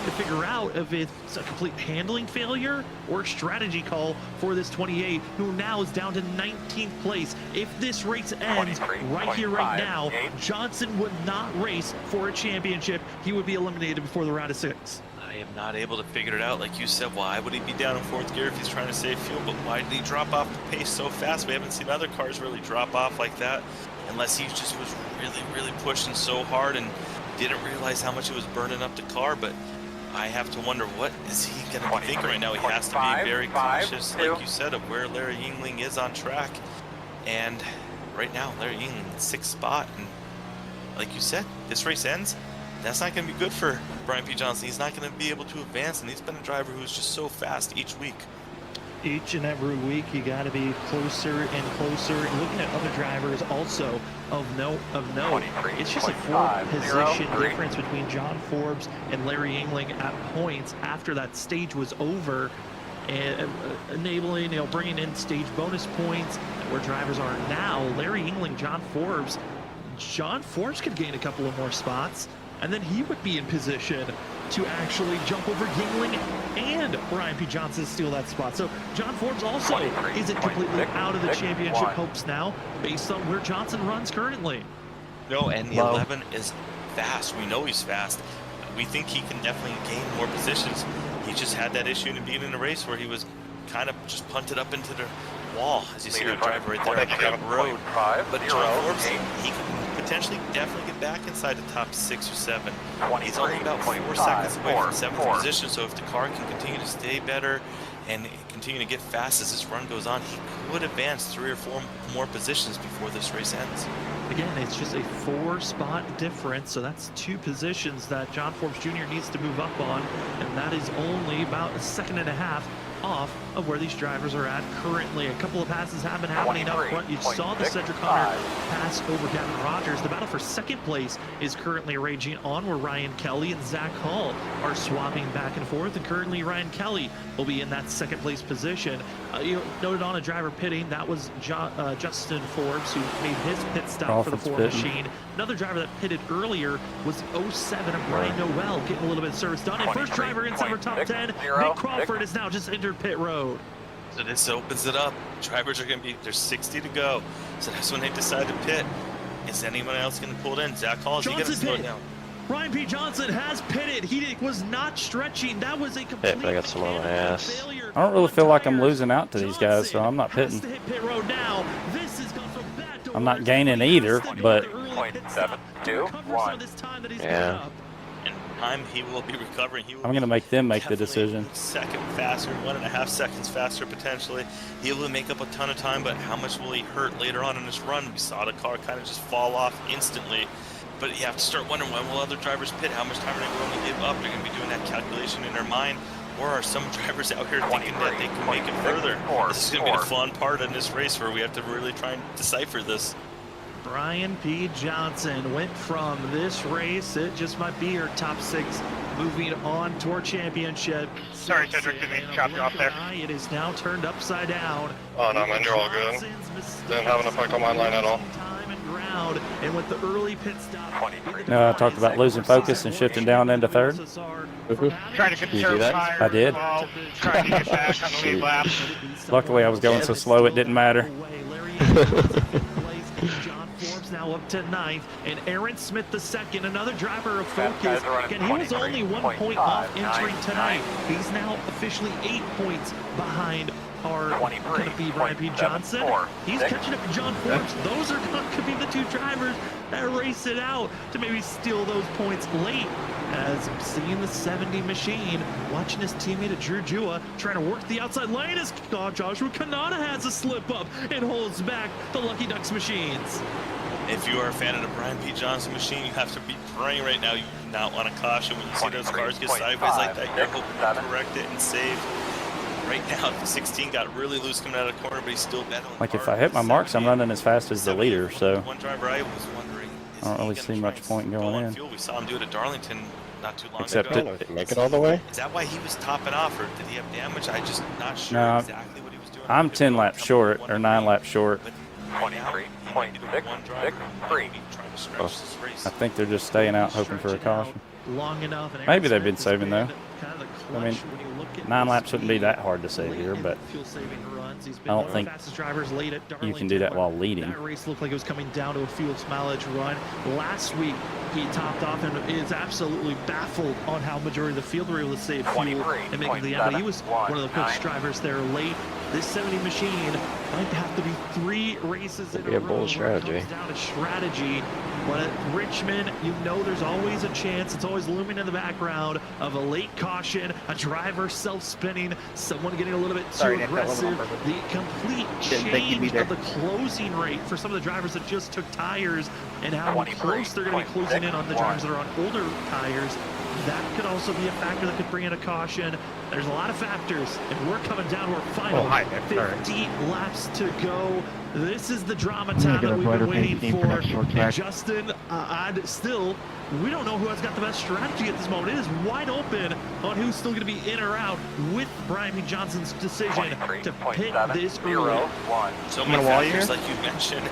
A: to figure out if it's a complete handling failure or a strategy call for this 28, who now is down to 19th place. If this race ends right here, right now, Johnson would not race for a championship. He would be eliminated before the round of 6.
D: I am not able to figure it out. Like you said, why would he be down in 4th gear if he's trying to save fuel? But why did he drop off the pace so fast? We haven't seen other cars really drop off like that, unless he just was really pushing so hard and didn't realize how much it was burning up the car. But I have to wonder, what is he going to be thinking right now? He has to be very cautious, like you said, of where Larry Yingling is on track. And right now, Larry Yingling in 6th spot. And like you said, this race ends. That's not going to be good for Brian P. Johnson. He's not going to be able to advance, and he's been a driver who's just so fast each week.
A: Each and every week, you got to be closer and closer. Looking at other drivers also of note, it's just a 4-position difference between John Forbes and Larry Yingling at points after that stage was over, and enabling, bringing in stage bonus points where drivers are now. Larry Yingling, John Forbes could gain a couple of more spots, and then he would be in position to actually jump over Yingling and Brian P. Johnson steal that spot. So John Forbes also isn't completely out of the championship hopes now, based on where Johnson runs currently.
D: No, and the 11 is fast. We know he's fast. We think he can definitely gain more positions. He just had that issue in the beginning of the race where he was kind of just punted up into the wall, as you see the driver right there on pit road. But John Forbes, he could potentially definitely get back inside the top 6 or 7. He's only about 4 seconds away from 7th position, so if the car can continue to stay better and continue to get fast as this run goes on, he could advance 3 or 4 more positions before this race ends.
A: Again, it's just a 4-spot difference, so that's 2 positions that John Forbes Jr. needs to move up on, and that is only about 1.5 seconds off of where these drivers are at currently. A couple of passes have been happening up front. You saw the Cedric Hunter pass over Gavin Rogers. The battle for second place is currently raging on, where Ryan Kelly and Zach Hall are swapping back and forth, and currently Ryan Kelly will be in that second place position. You noted on a driver pitting, that was Justin Forbes, who made his pit stop for the Ford machine. Another driver that pitted earlier was 07 of Brian Noel, getting a little bit of service done. And first driver inside our top 10, Nick Crawford is now just entered pit road.
D: So this opens it up. Drivers are going to be, there's 60 to go. So that's when they decide to pit. Is anyone else going to pull it in? Zach Hall, is he going to slow it down?
A: Ryan P. Johnson has pitted. He was not stretching. That was a complete
B: but I got some on my ass.
C: I don't really feel like I'm losing out to these guys, so I'm not pitting. I'm not gaining either, but...
F: 0.721.
B: Yeah.
D: In time, he will be recovering.
C: I'm going to make them make the decision.
D: Second faster, 1.5 seconds faster potentially. He'll be able to make up a ton of time, but how much will he hurt later on in this run? We saw the car kind of just fall off instantly. But you have to start wondering, when will other drivers pit? How much time are they going to give up? They're going to be doing that calculation in their mind. Or are some drivers out here thinking that they can make it further? This is going to be the fun part in this race where we have to really try and decipher this.
A: Brian P. Johnson went from this race, it just might be your top 6, moving on to our championship.
H: Sorry, Cedric, didn't chop you off there.
A: It is now turned upside down.
E: Oh no, man, you're all good. Didn't have an effect on my line at all.
A: And with the early pit stop,
C: I talked about losing focus and shifting down into third.
H: Trying to conserve tires.
C: I did.
H: Trying to get back on the lead lap.
C: Luckily, I was going so slow it didn't matter.
A: John Forbes now up to 9th, and Aaron Smith the second, another driver of focus. Again, he was only 1 point off entering tonight. He's now officially 8 points behind our going to be Brian P. Johnson. He's catching up to John Forbes. Those are going to be the 2 drivers that race it out to maybe steal those points late. As seeing the 70 machine, watching his teammate Drew Jua trying to work the outside lane as Joshua Kanata has a slip up and holds back the Lucky Ducks machines.
D: If you are a fan of the Brian P. Johnson machine, you have to be praying right now. You do not want to caution when you see those cars get sideways like that. You're hoping to correct it and save. Right now, the 16 got really loose coming out of the corner, but he's still battling.
C: Like if I hit my marks, I'm running as fast as the leader, so
D: one driver I was wondering,
C: I don't really see much point going in.
D: We saw him do it at Darlington not too long
C: Except
D: ago.
B: Did it make it all the way?
D: Is that why he was topping off, or did he have damage? I just not sure
C: No,
D: exactly what he was doing.
C: I'm 10 laps short, or 9 laps short.
F: 23.63.
C: I think they're just staying out hoping for a caution.
A: Long enough.
C: Maybe they've been saving though. I mean, 9 laps wouldn't be that hard to save here, but I don't think you can do that while leading.
A: That race looked like it was coming down to a fuel mileage run. Last week, he topped off and is absolutely baffled on how majority of the field were able to save fuel and make it to the end. But he was one of the quickest drivers there late. This 70 machine might have to be 3 races in a row.
B: Bold strategy.
A: It comes down to strategy. But at Richmond, you know there's always a chance. It's always looming in the background of a late caution, a driver self-spinning, someone getting a little bit too aggressive. The complete change of the closing rate for some of the drivers that just took tires and how close they're going to be closing in on the drivers that are on older tires. That could also be a factor that could bring in a caution. There's a lot of factors, and we're coming down to our final 50 laps to go. This is the drama time that we've been waiting for. And Justin, we don't know who has got the best strategy at this moment. It is wide open on who's still going to be in or out with Brian P. Johnson's decision to pit this early.
D: So many factors, like you mentioned.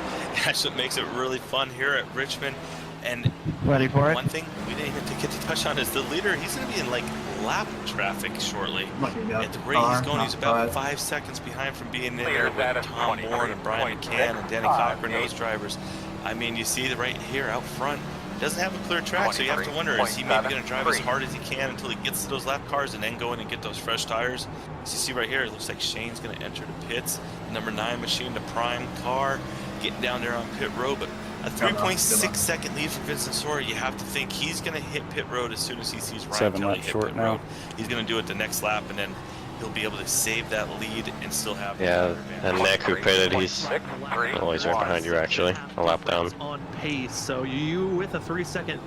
D: That's what makes it really fun here at Richmond. And
H: ready for it?
D: One thing we didn't even get to touch on is the leader. He's going to be in like lap traffic shortly. At the rate he's going, he's about 5 seconds behind from being in there with Tom Moore and Brian McCann and Danny Cochran, those drivers. I mean, you see right here out front, doesn't have a clear track, so you have to wonder, is he maybe going to drive as hard as he can until he gets to those lap cars and then go in and get those fresh tires? As you see right here, it looks like Shane's going to enter the pits. The number 9 machine, the prime car, getting down there on pit road, but a 3.6 second lead for Vincent Sora. You have to think he's going to hit pit road as soon as he sees Ryan
C: 7
D: Kelly
C: laps
D: hit
C: short
D: pit
C: now.
D: road. He's going to do it the next lap, and then he'll be able to save that lead and still have.
B: Yeah, and Nick, who pitted, he's right behind you actually, a lap down.
A: On pace, so you with a 3-second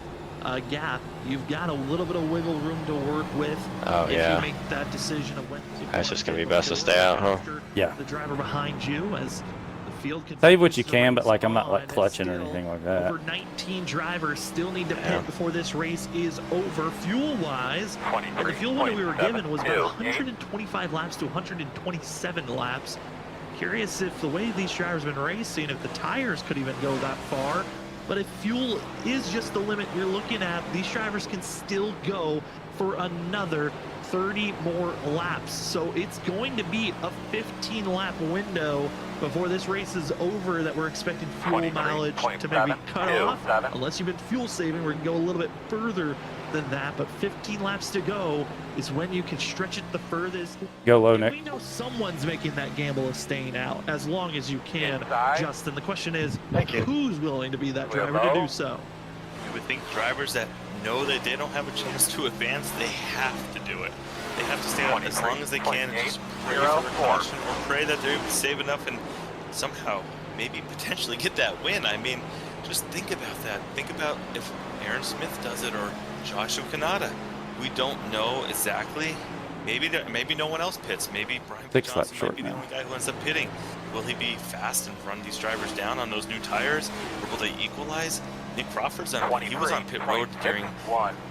A: gap, you've got a little bit of wiggle room to work with.
B: Oh,
A: if
B: yeah.
A: you make that decision of when to
B: That's just gonna be best to stay out, huh?
C: Yeah.
A: The driver behind you as the field
C: Save what you can, but like I'm not like clutching or anything like that.
A: Over 19 drivers still need to pit before this race is over. Fuel-wise, and the fuel window we were given was about 125 laps to 127 laps. Curious if the way these drivers have been racing, if the tires could even go that far. But if fuel is just the limit you're looking at, these drivers can still go for another 30 more laps. So it's going to be a 15-lap window before this race is over that we're expecting fuel mileage to maybe cut off. Unless you've been fuel saving, we're going to go a little bit further than that. But 15 laps to go is when you can stretch it the furthest.
C: Go low, Nick.
A: We know someone's making that gamble of staying out as long as you can, Justin. The question is, who's willing to be that driver to do so?
D: You would think drivers that know that they don't have a chance to advance, they have to do it. They have to stay out as long as they can and just pray for a caution or pray that they're able to save enough and somehow maybe potentially get that win. I mean, just think about that. Think about if Aaron Smith does it or Joshua Kanata. We don't know exactly. Maybe no one else pits. Maybe Brian Johnson might be the only guy who ends up pitting. Will he be fast and run these drivers down on those new tires, or will they equalize? Nick Crawford's on. He was on pit road during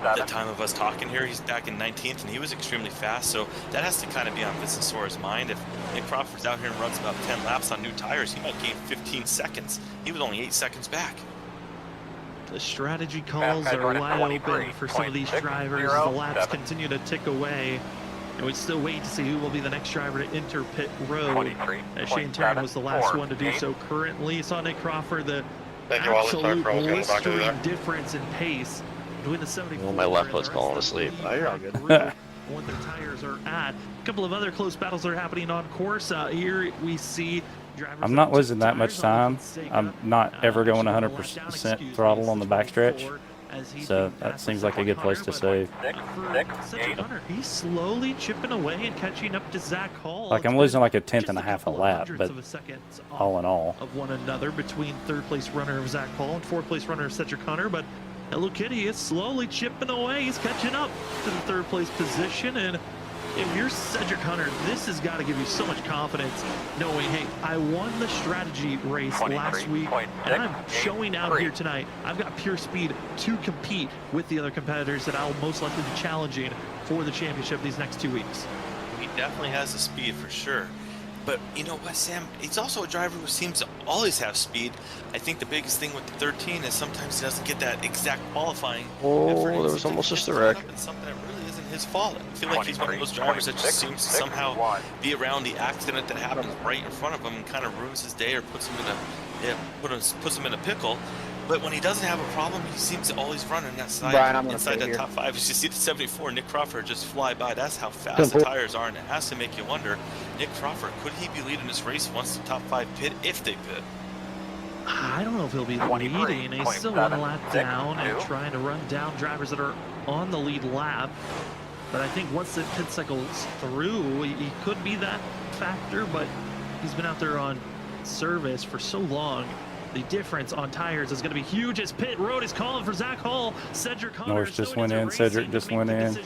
D: the time of us talking here. He's back in 19th, and he was extremely fast. So that has to kind of be on Vincent Sora's mind. If Nick Crawford's out here and runs about 10 laps on new tires, he might gain 15 seconds. He was only 8 seconds back.
A: The strategy calls are wide open for some of these drivers as the laps continue to tick away. And we still wait to see who will be the next driver to enter pit road. As Shane Tarrant was the last one to do so currently. Saw Nick Crawford, the absolute blistering difference in pace between the 74.
B: Well, my left was falling asleep.
A: Oh, you're all good. What the tires are at. A couple of other close battles are happening on course. Here we see drivers.
C: I'm not losing that much time. I'm not ever going 100% throttle on the backstretch. So that seems like a good place to save.
A: He's slowly chipping away and catching up to Zach Hall.
C: Like I'm losing like a 10th and a half a lap, but all in all.
A: Of one another between third place runner of Zach Hall and fourth place runner of Cedric Hunter, but Hello Kitty is slowly chipping away. He's catching up to the third place position, and if you're Cedric Hunter, this has got to give you so much confidence knowing, hey, I won the strategy race last week, and I'm showing out here tonight. I've got pure speed to compete with the other competitors that I'll most likely be challenging for the championship these next 2 weeks.
D: He definitely has the speed for sure. But you know what, Sam? He's also a driver who seems to always have speed. I think the biggest thing with the 13 is sometimes he doesn't get that exact qualifying.
B: Oh, there was almost just a wreck.
D: Something that really isn't his fault. I feel like he's one of those drivers that just seems to somehow be around the accident that happens right in front of him and kind of ruins his day or puts him in a pickle. But when he doesn't have a problem, he seems to always run in that side, inside that top 5. As you see the 74, Nick Crawford just fly by. That's how fast the tires are, and it has to make you wonder, Nick Crawford, could he be leading this race once the top 5 pit, if they pit?
A: I don't know if he'll be leading. He's still one lap down and trying to run down drivers that are on the lead lap. But I think once the pit cycle's through, he could be that factor, but he's been out there on service for so long. The difference on tires is going to be huge as pit road is calling for Zach Hall. Cedric Hunter.
C: Norris just went in. Cedric just went in.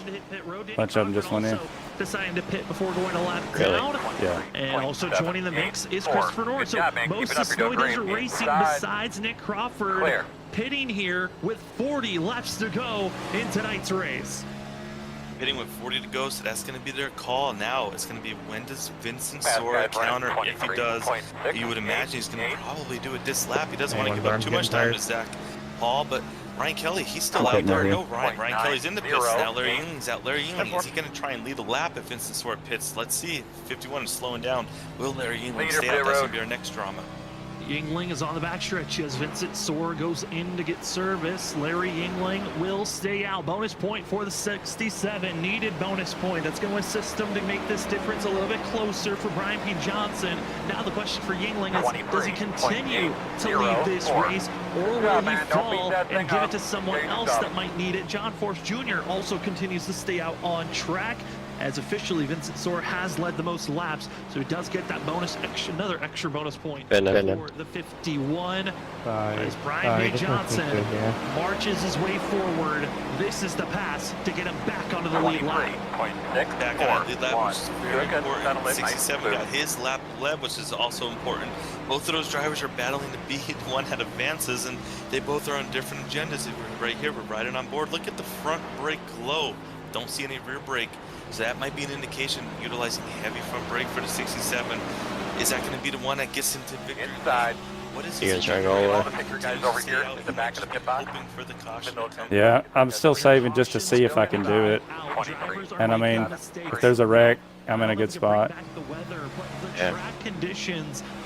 C: Bunch of them just went in.
A: Deciding to pit before going a lap down.
C: Yeah.
A: And also joining the mix is Christopher Norris. So most of Snowy Desert Racing besides Nick Crawford pitting here with 40 laps to go in tonight's race.
D: Pitting with 40 to go, so that's going to be their call now. It's going to be when does Vincent Sora counter? If he does, you would imagine he's going to probably do it this lap. He doesn't want to give up too much time to Zach Hall, but Ryan Kelly, he's still out there. No, Ryan Kelly's in the pits now. Larry Yingling's out. Larry Yingling, is he going to try and lead the lap if Vincent Sora pits? Let's see. 51 is slowing down. Will Larry Yingling stay out? That's going to be our next drama.
A: Yingling is on the backstretch as Vincent Soar goes in to get service. Larry Yingling will stay out. Bonus point for the 67. Needed bonus point. That's going to assist him to make this difference a little bit closer for Brian P. Johnson. Now the question for Yingling is, does he continue to lead this race, or will he fall and give it to someone else that might need it? John Force Jr. also continues to stay out on track, as officially Vincent Soar has led the most laps, so he does get that bonus, another extra bonus point for the 51. As Brian B. Johnson marches his way forward, this is the pass to get him back onto the lead lap.
D: Back on the lead lap, which is very important. 67 got his lap led, which is also important. Both of those drivers are battling to be the one that advances, and they both are on different agendas. Right here, we're riding on board. Look at the front brake glow. Don't see any rear brake. So that might be an indication utilizing heavy front brake for the 67. Is that going to be the one that gets him to victory?
F: Inside.
D: What is
B: You gonna try and go all the way?
F: All the picture guys over here in the back of the pit box.
D: Hoping for the caution.
C: Yeah, I'm still saving just to see if I can do it. And I mean, if there's a wreck, I'm in a good spot.
B: Yeah.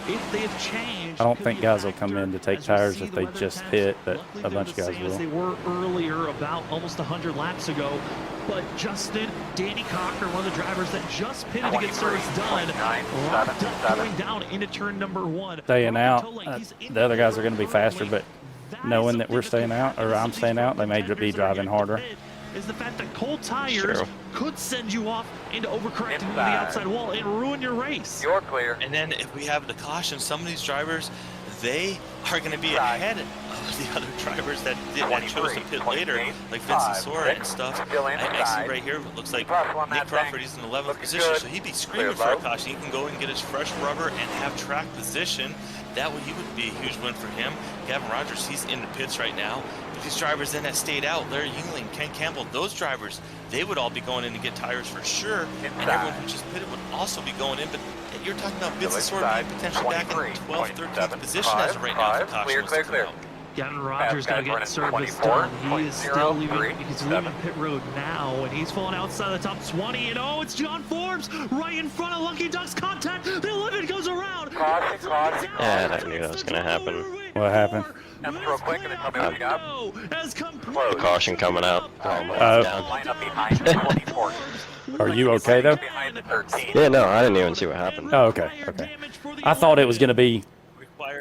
C: I don't think guys will come in to take tires if they just hit, but a bunch of guys will.
A: They were earlier, about almost 100 laps ago. But Justin, Danny Cocker, one of the drivers that just pitted to get service done, locked up going down into turn number 1.
C: Staying out, the other guys are going to be faster, but knowing that we're staying out, or I'm staying out, they may be driving harder.
A: Is the fact that cold tires could send you off into overcorrecting to the outside wall and ruin your race.
F: You're clear.
D: And then if we have the caution, some of these drivers, they are going to be ahead of the other drivers that chose to pit later, like Vincent Soar and stuff. I see right here, it looks like Nick Crawford, he's in 11th position, so he'd be screaming for a caution. He can go and get his fresh rubber and have track position. That would be a huge win for him. Gavin Rogers, he's in the pits right now. But these drivers then that stayed out, Larry Yingling, Ken Campbell, those drivers, they would all be going in to get tires for sure. And everyone who just pitted would also be going in. But you're talking about Vincent Soar being potentially back in 12th, 13th position as of right now.
F: Clear.
A: Gavin Rogers going to get service done. He is still leaving. He's leaving pit road now, and he's falling outside the top 20. And oh, it's John Forbes right in front of Lucky Duck's contact. The limit goes around.
B: Yeah, I knew that was going to happen.
C: What happened?
F: Real quick, and then tell me what you got.
B: The caution coming out.
F: Line up behind the 24.
C: Are you okay, though?
F: Behind the 13.
B: Yeah, no, I didn't even see what happened.
C: Oh, okay, okay. I thought it was going to be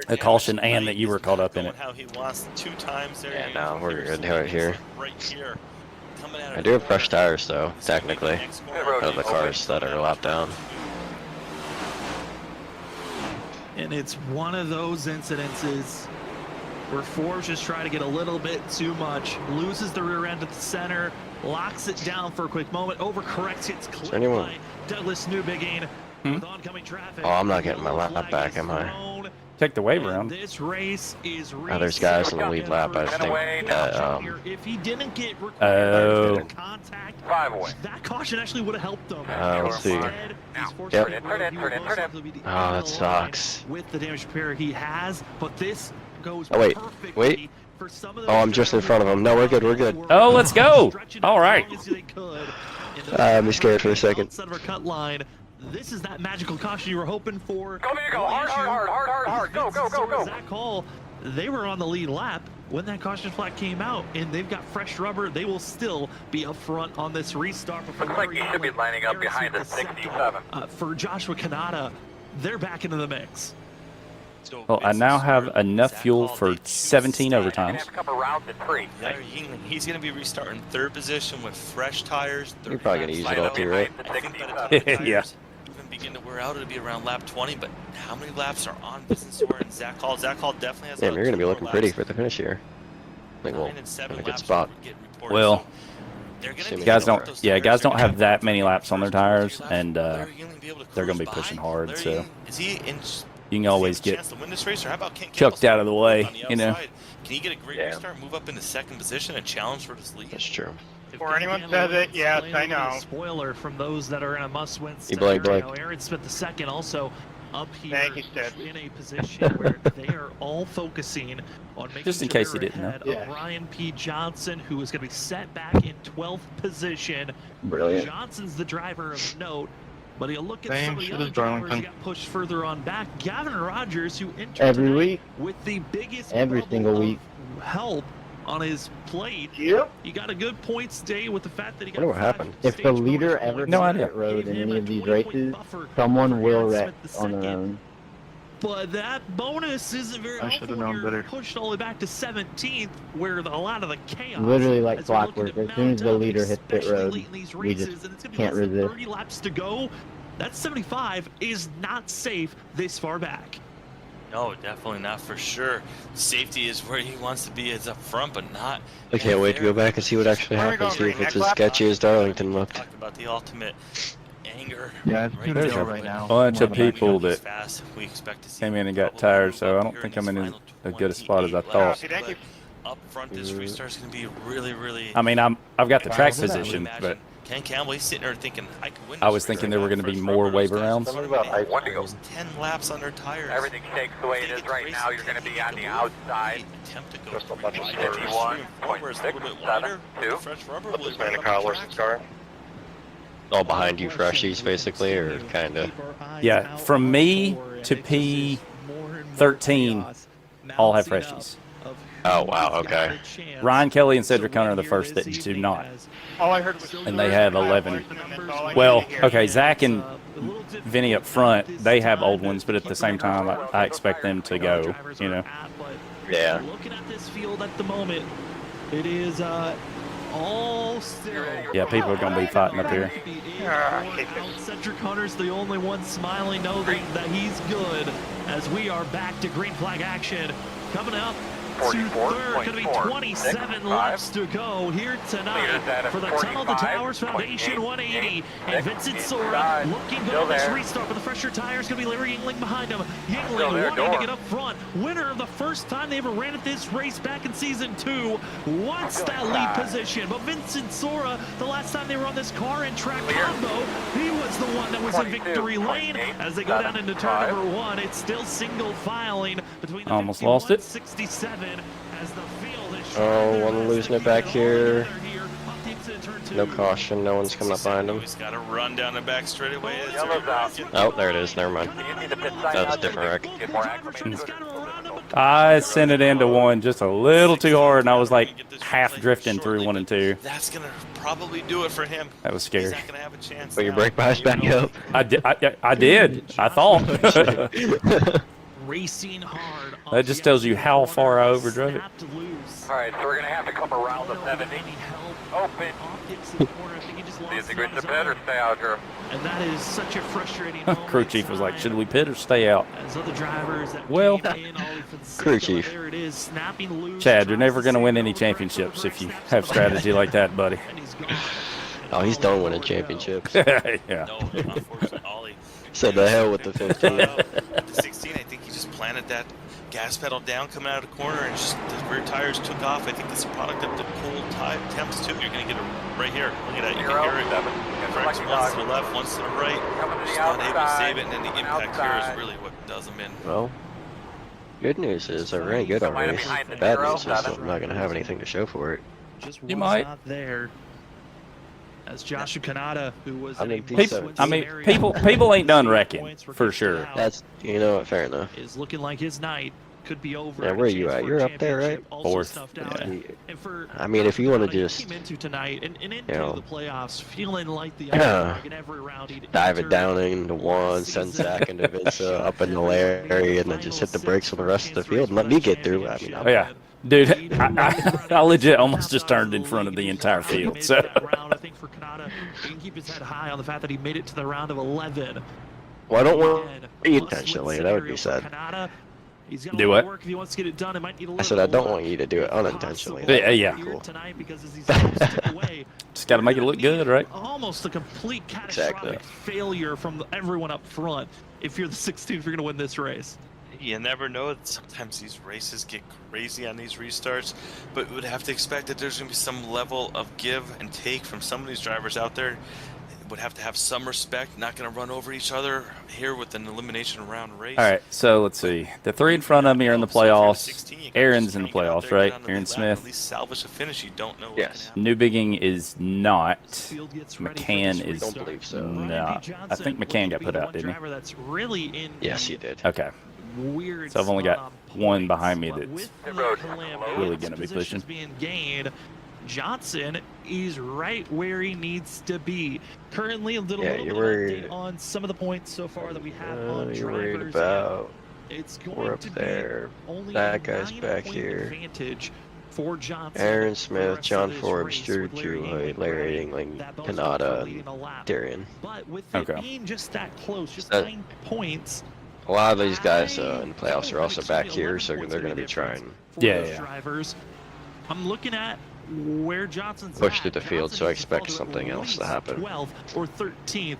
C: a caution and that you were caught up in it.
D: How he wants 2 times there.
B: Yeah, no, we're good right here.
D: Right here.
B: I do have fresh tires, though, technically, out of the cars that are lapped down.
A: And it's one of those incidences where Forbes just trying to get a little bit too much, loses the rear end at the center, locks it down for a quick moment, overcorrects, hits clipped by Douglas Newbegin with oncoming traffic.
B: Oh, I'm not getting my lap back, am I?
C: Take the wave around.
A: This race is
B: There's guys in the lead lap, I think.
A: if he didn't get contact, that caution actually would have helped him.
B: Let's see. Yep. Oh, that sucks.
A: With the damage repair he has, but this goes
B: wait.
A: For some of
B: Oh, I'm just in front of him. No, we're good, we're good.
C: Oh, let's go. All right.
B: I'm scared for a second.
A: Cut line. This is that magical caution you were hoping for.
F: Go, man, go. Hard. Go.
A: That call, they were on the lead lap when that caution flag came out, and they've got fresh rubber. They will still be up front on this restart.
F: Looks like you should be lining up behind the 67.
A: For Joshua Kanata, they're back into the mix.
C: Well, I now have enough fuel for 17 overtimes.
D: He's going to be restarting 3rd position with fresh tires.
B: You're probably going to use it all too, right?
C: Yeah.
D: Even begin to wear out, it'll be around lap 20. But how many laps are on Vincent Soar and Zach Hall? Zach Hall definitely has.
B: Damn, you're going to be looking pretty for the finish here. I think we'll in a good spot.
C: Well, guys don't have that many laps on their tires, and they're going to be pushing hard. So you can always get chucked out of the way, you know.
D: Can he get a great restart, move up into 2nd position, and challenge for this lead?
B: That's true.
H: Before anyone says it, yes, I know.
A: Spoiler from those that are in a must-win
B: scenario.
A: Aaron Smith II also up here in a position where they are all focusing on making
C: just in case you didn't know.
A: Brian P. Johnson, who is going to be set back in 12th position.
B: Brilliant.
A: Johnson's the driver of note. But he'll look at
E: Same
A: some of the
E: shit
A: other
E: as
A: drivers who
E: Darlington.
A: got pushed further on back. Gavin Rogers, who entered
I: Every
A: tonight
I: week.
A: with the biggest
I: Every
A: bubble
I: single
A: of
I: week.
A: help on his plate.
H: Yep.
A: He got a good points day with the fact that he got
B: Wonder what
A: 5
B: happened.
I: If the leader
A: stage
I: ever
A: bonus
C: No
I: hits
C: idea.
I: pit road
A: gave
I: in
A: him
I: any
A: a
I: of these
A: 20-point
I: races,
A: buffer
I: someone
A: over
I: will
A: Aaron
I: wreck
A: Smith
I: on their
A: II.
I: own.
A: But that bonus isn't very
E: I
A: helpful
E: should've
A: when
E: known
A: you're
E: better.
A: pushed all the way back to 17th, where a lot of the chaos.
I: Literally like
A: as we're looking
I: clockwork.
A: to
I: As soon as
A: mount
I: the
A: up,
I: leader hits pit
A: especially
I: road,
A: late in these
I: we just
A: races, and it's gonna be
I: can't
A: less than
I: resist.
A: 30 laps to go. That 75 is not safe this far back.
D: No, definitely not for sure. Safety is where he wants to be, is up front, but not.
B: I can't wait to go back and see what actually
H: Where are we
B: happens. See
H: going,
B: if
H: Green?
B: it's
H: Next
B: as
H: lap?
B: sketchy as Darlington looked.
D: Talk about the ultimate anger.
E: Yeah, it's
D: right
E: 2-0
D: there,
E: right
D: but
E: now.
C: Bunch of
E: We're on the back
C: people
E: end.
C: that
D: fast. We expect to see
C: came in and got
D: probably
C: tired,
D: move
C: so
D: up
C: I don't
D: here
C: think
D: in
C: I'm in
D: this
C: as
D: final
C: good a spot as I
D: 28
C: thought.
D: laps,
H: Thank you.
D: but up front, this restart is going to be really.
C: I mean, I've got the track
E: Wow,
D: I would
C: position,
D: imagine
C: but
D: Ken Campbell, he's sitting there thinking, I could win.
C: I
D: this
C: was thinking
D: race.
C: there were going to be
D: First
C: more
D: rubber,
C: wave
D: those guys
C: rounds.
D: in front of me, they almost 10 laps on their tires.
F: Everything shakes the way it is right now. You're going to be on the outside.
D: Attempt to go
E: Just a bunch of
D: wide.
E: slurs.
D: 51.6, a little bit wider.
F: 2.
D: Fresh rubber
E: Put
D: will
E: this man in
D: run
E: Kyle
D: up the
E: Larson's
D: track.
E: car.
B: All behind you freshies, basically, or kinda?
C: Yeah, from me to P13, all have freshies.
B: Oh, wow, okay.
C: Ryan Kelly and Cedric Hunter are the first that do not.
H: All I heard was
C: And they have 11.
H: and that's all I
C: Well,
H: needed to hear.
C: okay, Zach and Vinny up front, they have old ones, but at the same time, I expect them to go, you know.
B: Yeah.
A: Looking at this field at the moment, it is all still.
C: Yeah, people are going to be fighting up here.
A: Cedric Hunter's the only one smiling, knowing that he's good, as we are back to green flag action. Coming up to third, going to be 27 laps to go here tonight for the Tunnel to Towers Foundation 180. And Vincent Sora looking good on this restart, but the fresher tire is going to be Larry Yingling behind him. Yingling wanting to get up front. Winner of the first time they ever ran at this race back in season 2. Wants that lead position, but Vincent Sora, the last time they were on this car and track combo, he was the one that was in victory lane. As they go down into turn number 1, it's still single filing between the
C: Almost lost it.
A: 67 as the field is
B: Oh, one losing it back here. No caution, no one's coming up behind him.
D: He's got to run down the back straightaway.
B: Oh, there it is, never mind. That was a different wreck.
C: I sent it into one just a little too hard, and I was like half drifting through 1 and 2.
D: That's going to probably do it for him.
C: That was
D: He's
C: scary.
D: not going to have a chance.
B: Put your
D: now.
B: brake pads back up.
C: I did. I thought.
A: Racing hard.
C: That just tells you how far I overdrove it.
F: All right, so we're going to have to come around the 70. Open. Is it going to pit or stay out here?
A: And that is such a frustrating moment.
C: Crew chief was like, should we pit or stay out?
A: As other drivers that
C: Well,
A: came in, Ollie Fonseca,
B: crew chief.
A: there it is, snapping loose,
C: Chad, you're
A: tries
C: never
A: to
C: going to
A: save
C: win
A: the
C: any
A: over
C: championships if you
A: race
C: have
A: after
C: strategy like that, buddy.
A: and he's gone.
B: Oh, he's done winning championships.
C: Yeah.
D: No, unfortunately, Ollie.
B: So the hell with the 15.
D: At the 16, I think he just planted that gas pedal down coming out of the corner, and just the rear tires took off. I think it's a product of the cold temps too. You're going to get it right here. Look at that. You can hear it. Flex once to the left, once to the right. Just not able to save it, and then the impact here is really what does them in.
B: Well, good news is I ran good on race. Bad news is I'm not going to have anything to show for it.
A: Just
C: You
A: was
C: might.
A: not there. As Joshua Kanata, who was
B: I mean,
C: People ain't done wrecking, for sure.
B: That's, you know what, fair enough.
A: is looking like his night could be over.
B: Yeah, where are you at? You're up there, right?
C: Fourth.
B: I mean, if you want to just,
A: came into tonight and into
B: know,
A: the playoffs feeling like the underdog in every round he'd
B: dive it
A: entered
B: down into one,
A: last
B: send
A: season.
B: Zach into Vince up in the Larry, and then just hit the brakes on the rest of the field and let me get through. I mean,
C: Oh, yeah. Dude, I legit almost just turned in front of the entire field. So.
A: I think for Kanata, he can keep his head high on the fact that he made it to the round of 11.
B: well, I don't want
A: Again,
B: to eat
A: must-win
B: intentionally. That would be
A: scenario
B: sad.
A: for Kanata. He's gonna
C: Do
A: want
C: what?
A: to work if he wants to get it done. It might need a
B: I
A: little
B: said I
A: bit
B: don't
A: of
B: want you to do it unintentionally.
C: Yeah, yeah.
B: Cool.
A: tonight because as he's almost tipped away,
C: Just got to make it look good, right?
A: almost a complete catastrophic failure from everyone up front. If you're the 16th, you're going to win this race.
D: You never know. Sometimes these races get crazy on these restarts, but we would have to expect that there's going to be some level of give and take from some of these drivers out there. would have to have some respect, not going to run over each other here with an elimination round race.
C: All right, so let's see. The 3 in front of me are in the playoffs. Aaron's in the playoffs, right? Aaron Smith.
D: At least salvage a finish. You don't know.
B: Yes.
C: Newbigging is not. McCann is.
B: Don't believe so.
C: No. I think McCann got put out, didn't he?
B: Yes, he did.
C: Okay. So I've only got one behind me that's really going to be pushing.
A: Johnson is right where he needs to be. Currently, a little bit of an update on some of the points so far that we have on
B: You're worried
A: drivers.
B: about.
A: It's going
B: We're up
A: to
B: there.
A: be only
B: That guy's back
A: 9-point
B: here.
A: advantage for Johnson.
B: Aaron
A: for
B: Smith,
A: the rest
B: John
A: of this
B: Forbes,
A: race
B: Drew
A: with Larry
B: Julie,
A: England
B: Larry
A: running
B: England,
A: that bonus
B: Canada,
A: point leading a lap.
B: Darian.
A: But with it
C: Okay.
A: being just that close, just
B: That-
A: 9 points,
B: A lot of these guys in playoffs are also back here, so they're going to be trying.
C: Yeah.
A: Drivers. I'm looking at where Johnson's
B: Push
A: at.
B: through the field, so I
A: Johnson
B: expect
A: needs to
B: something
A: fall to
B: else
A: at
B: to happen.
A: 12th or 13th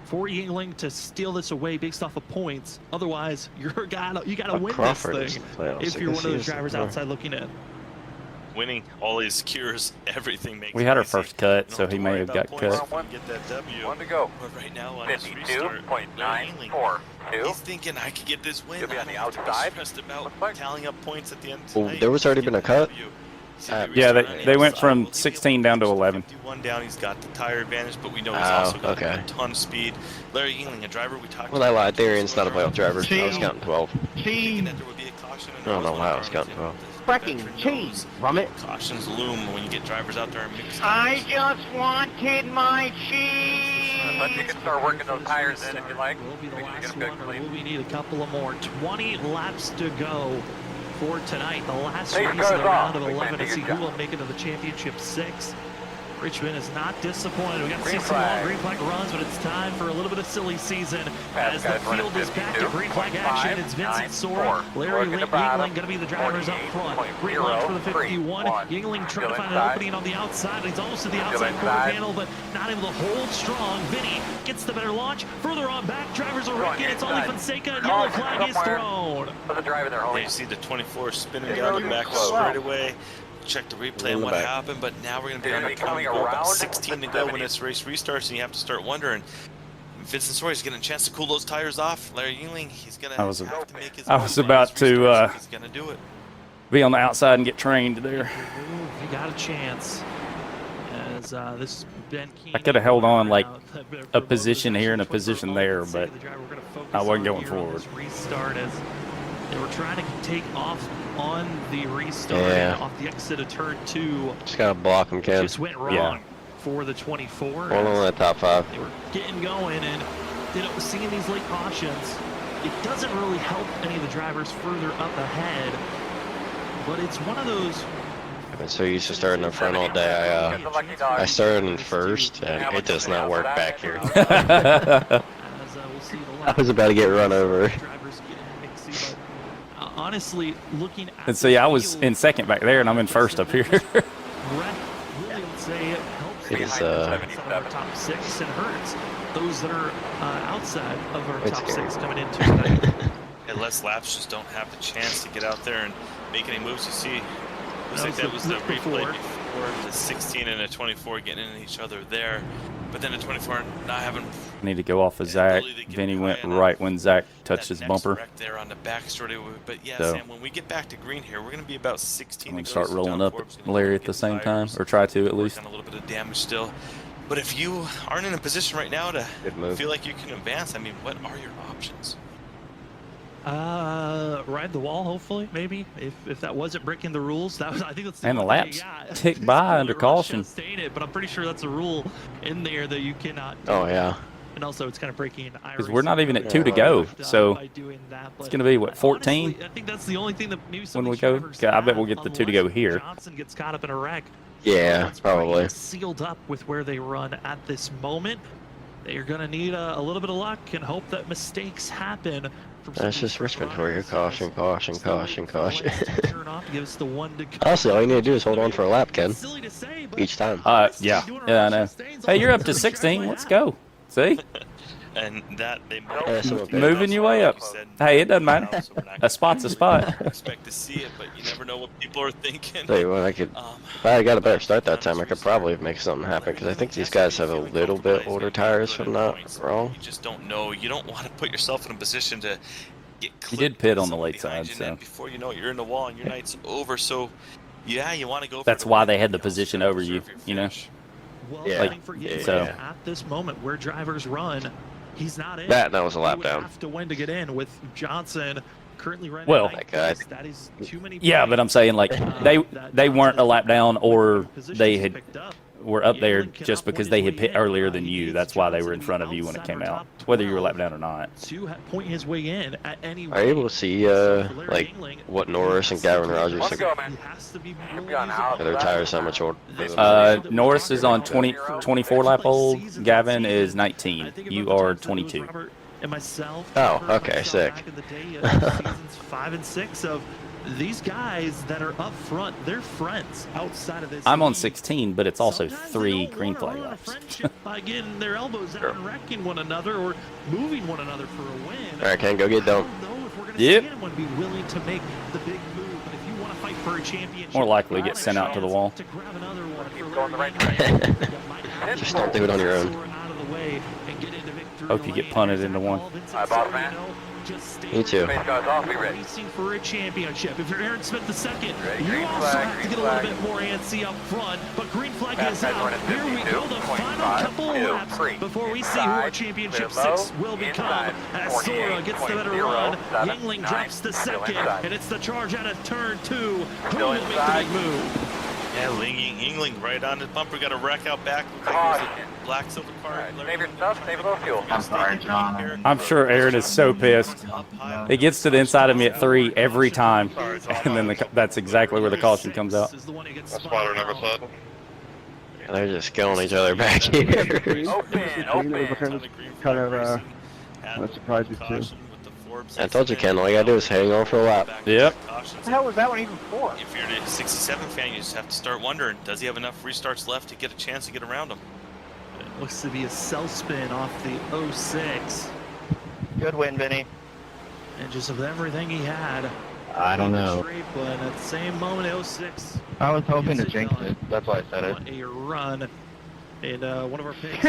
A: for Yingling to steal this away based off of points. Otherwise, you gotta win
B: Crawford
A: this
B: is
A: thing
B: in playoffs.
A: if
B: I
A: you're
B: guess
A: one of
B: he
A: those
B: is
A: drivers
B: in playoffs.
A: outside looking in.
D: Winning always cures everything. Makes
C: We
D: it
C: had our
D: easy.
C: first cut,
D: You
C: so
D: don't
C: he
D: have to
C: may
D: worry
C: have
D: about
C: got
D: points.
C: cut.
D: Get that W.
F: 1 to go.
D: But right now on his restart,
F: 52.942.
D: he's thinking I could get this win.
F: You'll be
D: I
F: on the
D: don't have to be
F: outside.
D: stressed about
F: Looks like.
D: tallying up points at the end.
B: Oh,
D: tonight.
B: there was already
D: Just
B: been a
D: get that
B: cut?
D: W. See,
C: Yeah,
D: restart
C: they
D: on
C: went
D: the
C: from
D: outside.
C: 16 down to 11.
D: 51 down. He's got the tire advantage, but we know he's
B: Oh,
D: also got
B: okay.
D: a ton of speed. Larry Yingling, a driver we talked
B: Well, I
D: about.
B: lied. Darian's not a playoff driver. I was counting 12.
D: Thinking that there would be a caution.
B: I don't know why I was counting 12.
F: Fucking cheese, rummit.
D: Cautions loom when you get drivers out there and mix.
H: I just wanted my cheese.
F: But you can start working those tires in if you like.
A: Will be the
F: Make sure you
A: last
F: get a
A: one,
F: good
A: or
F: clean.
A: will we need a couple of more? 20 laps to go for tonight. The last
F: Hey,
A: race
F: cars
A: of the round
F: off.
A: of
F: We
A: 11 to
F: can't
A: see
F: do
A: who
F: your
A: will make it to the championship 6. Richmond is not disappointed. We got to see
F: Green
A: some long
F: flag.
A: green flag runs, but it's time for a little bit of silly season
F: Fast
A: as the
F: guys running
A: field is back to green flag
F: 52.5,
A: action. It's Vincent Sora,
F: 94.
A: Larry
F: Working the bottom,
A: Yingling going to be the drivers up front. Green
F: 48.0,
A: light for the 51.
F: 3-1.
A: Yingling trying
F: Still
A: to find an
F: inside.
A: opening on the outside. He's almost to the
F: Still
A: outside quarter
F: inside.
A: panel, but not able to hold strong. Vinny gets the better launch. Further on back, drivers are wrecking. It's only
F: inside.
A: Fonseca. Yellow
F: Caution
A: flag is
F: somewhere.
A: thrown.
F: Put the driver there,
D: There
F: homie.
D: you see the 24 spinning
F: Hey,
D: down
F: road
D: the back
F: close.
D: straight away. Check the replay
B: In
D: on
B: the
D: what
B: back.
D: happened, but now we're going to be
F: They're
D: on the
F: gonna be coming
D: about
F: around
D: 16 to go when this race restarts, and you have to start wondering. Vincent Sawyer is getting a chance to cool those tires off. Larry Yingling, he's going to have to make his
C: I
D: move
C: was
D: on
C: about
D: his
C: to,
D: restarts. He's going to do it.
C: Be on the outside and get trained there.
A: You got a chance. As this Ben
C: I could have held on like a position here and a position there, but I wasn't going forward.
A: Restart as they were trying to take off on the restart
B: Yeah.
A: off the exit of turn 2.
B: Just got to block him, Ken.
A: Just went wrong
C: Yeah.
A: for the 24.
B: Hold on that top 5.
A: They were getting going, and seeing these late cautions, it doesn't really help any of the drivers further up ahead. But it's one of those.
B: I've been so used to starting up front all day. I started in first, and it does not work back here. I was about to get run over.
A: Honestly, looking at
C: And see, I was in second back there, and I'm in first up here.
B: It is,
A: top 6 and hurts those that are outside of our
B: It's
A: top
B: scary.
A: 6 coming into tonight.
D: And less laps just don't have the chance to get out there and make any moves. You see, it was like that was the replay before, the 16 and a 24 getting into each other there. But then the 24 not having
C: Need to go off of Zach. Vinny went right when Zach touched his
D: that
C: bumper.
D: next wreck there on the back straight away. But yeah,
C: So-
D: Sam, when we get back to green here, we're going to be about 16
C: I'm
D: to
C: gonna
D: go.
C: start
D: So
C: rolling
D: John
C: up
D: Forbes
C: at
D: gonna
C: Larry
D: get
C: at the
D: the
C: same time,
D: tires,
C: or try to at
D: work
C: least.
D: on a little bit of damage still. But if you aren't in a position right now to
B: Good move.
D: feel like you can advance, I mean, what are your options?
A: Ride the wall, hopefully, maybe. If that wasn't breaking the rules, that was. I think that's.
C: And the
A: only-
C: laps tick by under caution.
A: Stated, but I'm pretty sure that's a rule in there that you cannot.
B: Oh, yeah.
A: And also, it's kind of breaking.
C: Because we're not even at 2 to go, so it's going to be, what, 14?
A: Honestly, I think that's the only thing that maybe some
C: When
A: of
C: we
A: these
C: go?
A: drivers
C: Okay, I bet we'll
A: have,
C: get the 2 to go
A: unless
C: here.
A: Johnson gets caught up in a wreck.
B: Yeah,
A: It's
B: probably.
A: pretty sealed up with where they run at this moment. They are going to need a little bit of luck and hope that mistakes happen.
B: That's just Richmond for you. Caution, caution, caution, caution.
A: Turn off, give us the 1 to go.
B: Honestly, all you need to do is hold on for a lap, Ken.
A: Silly to say, but
B: Each time.
C: Yeah, I know. Hey, you're up to 16. Let's go. See?
D: And that they
C: moving your way up. Hey, it doesn't matter. A spot's a spot.
D: Expect to see it, but you never know what people are thinking.
B: Tell you what, if I got a better start that time, I could probably make something happen, because I think these guys have a little bit older tires, if I'm not wrong.
D: You just don't know. You don't want to put yourself in a position to get clipped.
C: You did pit on the late side,
D: you,
C: so.
D: before you know it, you're in the wall and your night's over. So, yeah, you want to go.
C: That's why they had the position over you, you know.
A: Well,
C: Yeah.
A: So at this moment where drivers run, he's not in.
B: That was a lap down.
A: Have to win to get in with Johnson currently running.
C: Well,
A: that is too many.
C: Yeah, but I'm saying like they weren't a lap down, or they were up there just because they had pit earlier than you. That's why they were in front of you when it came out, whether you were lap down or not.
A: Point his way in at any.
B: Are you able to see like what Norris and Gavin Rogers think? Are their tires so much older?
C: Norris is on 24 lap old. Gavin is 19. You are 22.
A: And myself.
B: Oh, okay, sick.
A: Back in the day, seasons 5 and 6 of these guys that are up front, they're friends outside of this.
C: I'm on 16, but it's also 3 green flag laps.
A: By getting their elbows out and wrecking one another or moving one another for a win.
B: All right, Ken, go get done.
A: I don't know if we're going to see anyone be willing to make the big move, but if you want to fight for a championship,
C: More likely to get sent out to the wall.
A: to grab another one.
F: Keep going the right direction.
B: Just don't do it on your own.
C: Hope you get punted into one.
F: Hi, boss man.
B: Me too.
F: Space cars off, be ready.
A: Racing for a championship. If you're Aaron Smith the second,
F: Ready,
A: you
F: green
A: also
F: flag,
A: have to
F: green
A: get a little
F: flag.
A: bit more antsy up front. But green flag
F: Pass
A: is
F: guys
A: out.
F: running
A: Here we go. The
F: 52,
A: final couple of
F: 2,
A: laps
F: 3.
A: before we see who our
F: Inside,
A: championship
F: clear
A: 6 will
F: low,
A: become.
F: inside,
A: As Sora gets the better
F: 48.0,
A: run,
F: 7,
A: Yingling
F: 9,
A: drops the
F: still
A: second,
F: inside.
A: and it's the charge out of turn 2. Who
F: Still
A: will make the
F: inside.
A: big move?
D: Yeah, Yingling right on the bumper. Got a wreck out back.
F: Caution.
D: Black silver car.
F: Save your stuff, save a little fuel.
E: I'm sorry, John.
C: I'm sure Aaron is so pissed. It gets to the inside of me at 3 every time, and then that's exactly where the caution comes out.
E: That's spoiler never said.
B: They're just killing each other back here.
F: Open.
I: Kind of that surprised me too.
B: I told you, Ken, all you gotta do is hang on for a lap.
C: Yep.
F: What the hell was that one even for?
D: If you're a 67 fan, you just have to start wondering, does he have enough restarts left to get a chance to get around him?
A: It looks to be a self spin off the 06.
F: Good win, Vinny.
A: And just of everything he had.
I: I don't know.
A: But at the same moment, 06.
E: I was hoping to jinx it. That's why I said it.
A: A run. And one of our picks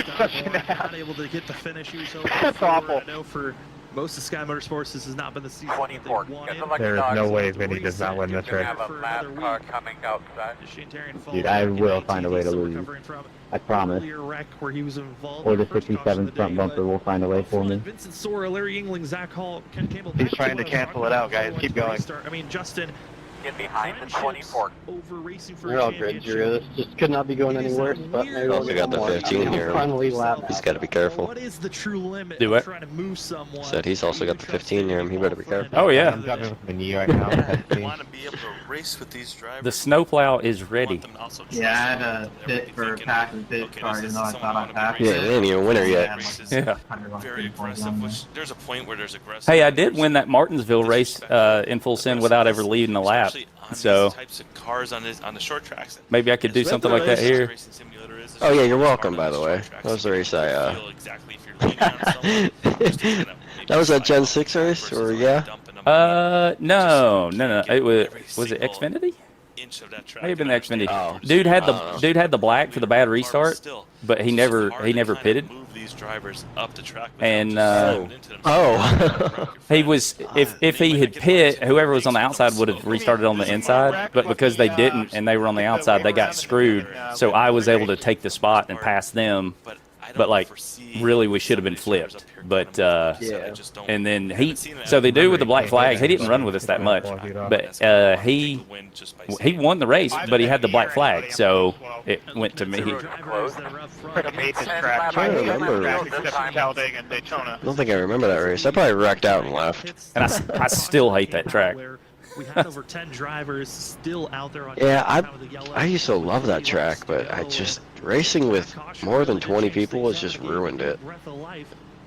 A: not able to get the finish he was hoping
F: That's
A: for.
F: awful.
A: I know for most of Sky Motorsports, this has not been the season that they
F: 24.
A: wanted.
E: There is no way Vinny does not win this
F: We
E: race.
F: have a map car coming outside.
I: Dude, I will find a way to lose. I promise.
A: Where he was involved
I: Or
A: in
I: the
A: first caution
I: 57
A: of the
I: front
A: day,
I: bumper
A: but
I: will find a way for me.
A: Vincent Sora, Larry Yingling, Zach Hall, Ken Campbell.
E: He's trying to cancel it out, guys. Keep going.
A: I mean, Justin.
F: Get behind the 24.
A: Over racing for
I: We're all good, Drew. This just could not be going any worse, but maybe
B: Also got the 15 here.
I: Finally lap.
B: He's gotta be careful.
A: What is the true limit
C: Do
A: of
C: it.
A: trying to move someone?
B: Said he's also got the 15 near him. He better be careful.
C: Oh, yeah.
E: I'm jumping with the knee right now.
D: You want to be able to race with these drivers.
C: The snowplow is
D: You
C: ready.
D: want them to also
J: Yeah, I had
D: trust
J: a pit
D: them.
J: for
D: Thinking,
J: pack and pit
D: okay,
J: car,
D: this
J: even though I
D: is
J: thought I
D: someone
J: passed
B: Yeah,
J: it.
B: they ain't even a winner yet.
C: Yeah.
D: Very aggressive, which there's a point where there's aggressive.
C: Hey, I did win that Martinsville race in full send without ever leading a lap.
D: Especially on
C: So
D: these types of cars on the short tracks.
C: maybe I could do something like that here.
B: Oh yeah, you're welcome, by the way. That was the race I, That was that Gen 6 race, or yeah?
C: No. It was it Xfinity? May have been the Xfinity.
B: Oh.
C: Dude had the black for the bad restart, but he never pitted. And he was if he had pit, whoever was on the outside would have restarted on the inside, but because they didn't and they were on the outside, they got screwed. So I was able to take the spot and pass them. But like, really, we should have been flipped. But and then so they do with the black flags. He didn't run with us that much, but he won the race, but he had the black flag, so it went to me.
E: Freaking hate this track.
B: I don't remember. I don't think I remember that race. I probably wrecked out and left.
C: And I still hate that track.
A: We had over 10 drivers still out there on
B: Yeah, I used to love that track, but I just racing with more than 20 people has just ruined it.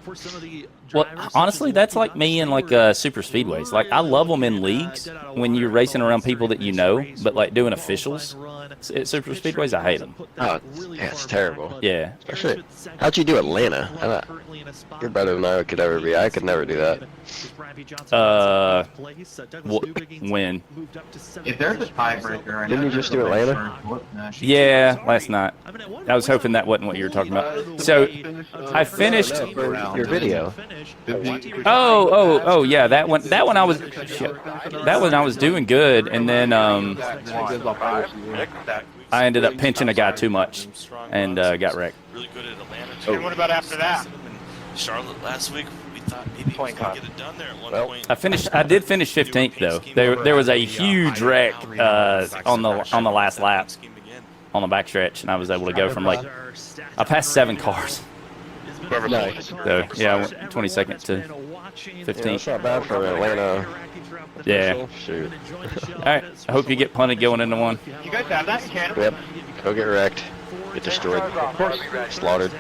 A: For some of the
C: Well, honestly, that's like me in like super speedways. Like I love them in leagues when you're racing around people that you know, but like doing officials at super speedways, I hate them.
B: Oh, yeah, it's terrible.
C: Yeah.
B: Especially, how'd you do Atlanta? You're better than I could ever be. I could never do that.
C: When?
J: If there's a tiebreaker,
B: didn't you just do Atlanta?
C: Yeah, last night. I was hoping that wasn't what you were talking about. So I finished
B: your video.
C: Oh, yeah, that one I was doing good, and then I ended up pinching a guy too much and got wrecked.
D: Really good at Atlanta.
H: And what about after that?
D: Charlotte last week, we thought maybe we could get it done there at one point.
C: I did finish 15th though. There was a huge wreck on the last lap on the backstretch, and I was able to go from like I passed 7 cars.
B: Nice.
C: So yeah, I went 22nd to 15th.
B: Yeah, it's not bad for Atlanta.
C: Yeah.
B: Shoot.
C: All right. I hope you get punted going into one.
H: You guys have that in Canada?
B: Yep. Go get wrecked. Get destroyed. Slaughtered.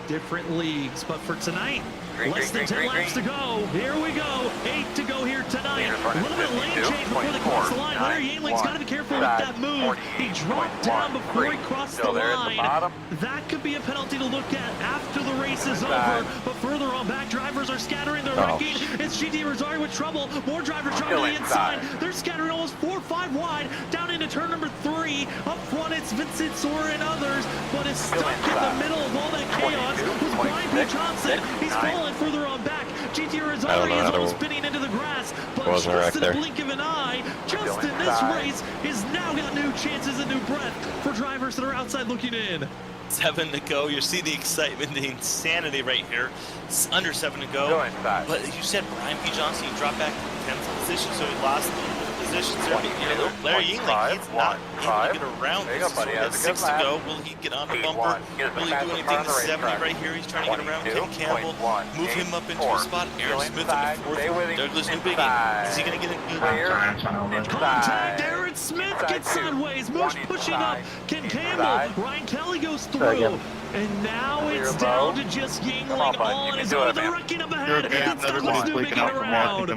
A: Different leagues, but for tonight, less than 10 laps to go. Here we go. 8 to go here tonight. A little bit of lane change before they cross the line. Larry Yangling's got to be careful with that move. He dropped down before he crossed the line. That could be a penalty to look at after the race is over. But further on back, drivers are scattering their wrecking. It's GT Rosario with trouble. More drivers trying to the inside. They're scattering almost 4 or 5 wide down into turn number 3. Up front, it's Vincent Sora and others, but it's stuck in the middle of all that chaos. Was Brian P. Johnson. He's fallen further on back. GT Rosario is almost spinning into the grass, but just in a blink of an eye, just in this race, has now got new chances and new breath for drivers that are outside looking in.
D: 7 to go. You see the excitement, the insanity right here. It's under 7 to go. But you said Brian P. Johnson, he dropped back to the 10th position, so he lost the positions there. Larry Yingling, he's not able to get around this. So he has 6 to go. Will he get on the bumper? Will he do anything to 70 right here? He's trying to get around Tim Campbell, move him up into a spot. Aaron Smith in the 4th. Douglas Newbiggie. Is he going to get it?
A: Contact. Aaron Smith gets sideways. Moose pushing up. Ken Campbell. Ryan Kelly goes through. And now it's down to just Yingling on his own. They're wrecking up ahead. It's Douglas Newbiggie around.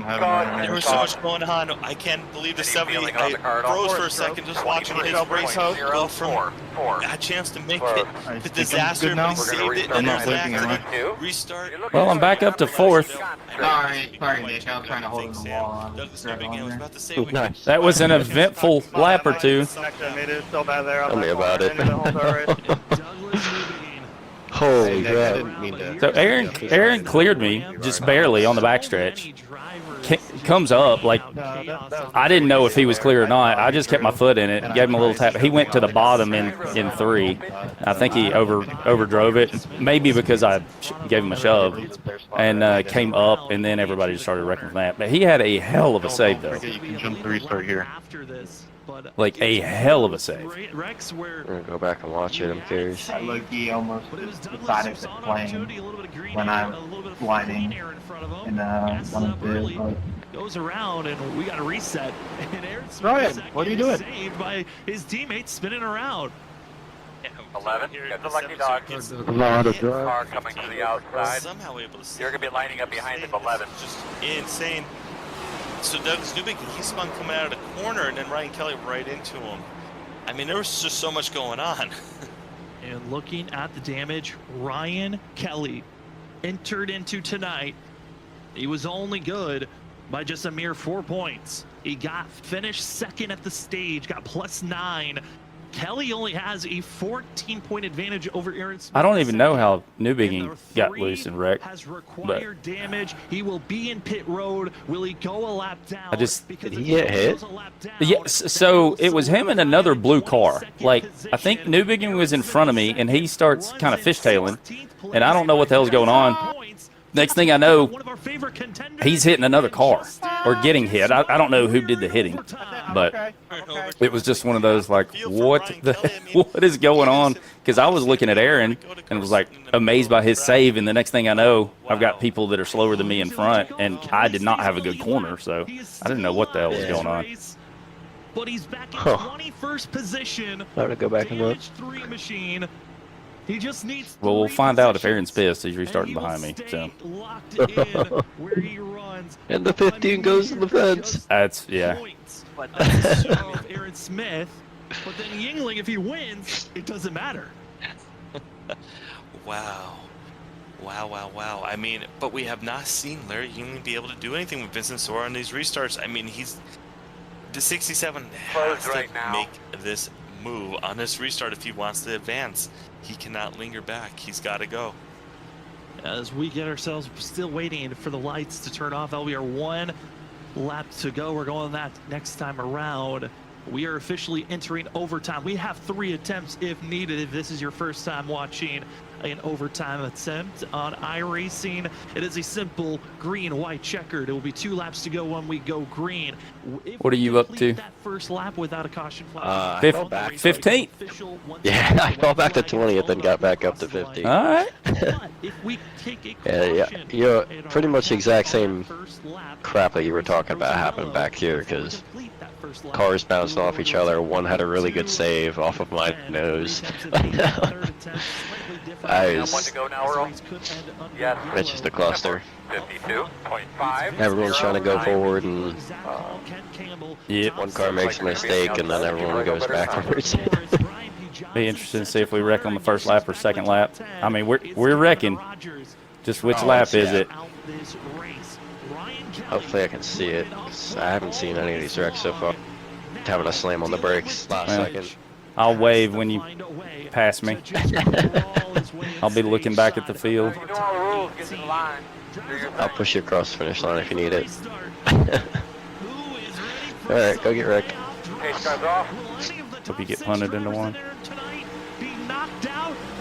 D: There was so much going on. I can't believe the 70. I froze for a second just watching his race go from a chance to make it the disaster, but he saved it, and there's an accident. Restart.
C: Well, I'm back up to 4th.
J: Sorry, Nick. I was trying to hold the wall.
C: That was an eventful lap or 2.
B: Tell me about it. Holy crap.
C: So Aaron cleared me just barely on the backstretch. Comes up like I didn't know if he was clear or not. I just kept my foot in it, gave him a little tap. He went to the bottom in 3. I think he overdrove it, maybe because I gave him a shove, and came up, and then everybody just started wrecking from that. But he had a hell of a save though.
E: You can jump the restart here.
C: Like a hell of a save.
B: We're gonna go back and watch it. I'm curious.
J: I low-key almost decided to play when I was sliding in one of the
A: goes around and we got a reset. And Aaron
J: Ryan, what are you doing?
A: Saved by his teammates spinning around.
F: 11, get the lucky dog. Car coming to the outside.
D: Somehow able to.
F: You're gonna be lining up behind him. 11.
D: Just insane. So Douglas Newbiggie, he spun coming out of the corner, and then Ryan Kelly right into him. I mean, there was just so much going on.
A: And looking at the damage, Ryan Kelly entered into tonight. He was only good by just a mere 4 points. He got finished 2nd at the stage, got +9. Kelly only has a 14-point advantage over Aaron Smith.
C: I don't even know how Newbiggie got loose and wrecked.
A: Has required damage. He will be in pit road. Will he go a lap down?
B: Did he get hit?
C: Yes. So it was him and another blue car. Like I think Newbiggie was in front of me, and he starts kind of fishtailing, and I don't know what the hell's going on. Next thing I know, he's hitting another car or getting hit. I don't know who did the hitting, but it was just one of those like, what is going on? Because I was looking at Aaron and was like amazed by his save, and the next thing I know, I've got people that are slower than me in front, and I did not have a good corner, so I didn't know what the hell was going on.
A: But he's back in 21st position.
B: I'm gonna go back and look.
A: 3 machine. He just needs.
C: Well, we'll find out if Aaron's pissed. He's restarting behind me. So.
A: Where he runs.
B: And the 15 goes to the fence.
C: That's yeah.
A: But that's Aaron Smith. But then Yingling, if he wins, it doesn't matter.
D: Wow. Wow. I mean, but we have not seen Larry Yingling be able to do anything with Vincent Sora on these restarts. I mean, the 67 has to make this move on this restart if he wants to advance. He cannot linger back. He's got to go.
A: As we get ourselves still waiting for the lights to turn off, we are 1 lap to go. We're going that next time around. We are officially entering overtime. We have 3 attempts if needed. If this is your first time watching an overtime attempt on iRacing, it is a simple green-white checkered. It will be 2 laps to go when we go green.
C: What are you up to?
A: That first lap without a caution flag.
C: 15th.
B: Yeah, I fell back to 20th and got back up to 15.
C: All right.
A: If we take a
B: Yeah, pretty much the exact same crap that you were talking about happened back here, because cars bounced off each other. One had a really good save off of my nose.
F: One to go now, Earl. Yes.
B: It's just a cluster.
F: 52.5.
B: Everyone's trying to go forward, and
C: Yep.
B: one car makes a mistake, and then everyone goes backwards.
C: Be interesting to see if we wreck on the first lap or second lap. I mean, we're wrecking. Just which lap is it?
B: Hopefully I can see it, 'cause I haven't seen any of these wrecks so far. Having a slam on the brakes last second.
C: I'll wave when you pass me. I'll be looking back at the field.
F: You know all the rules. Get to the line.
B: I'll push you across the finish line if you need it. Alright, go get wrecked.
F: Case car's off.
C: Hope you get punted into one.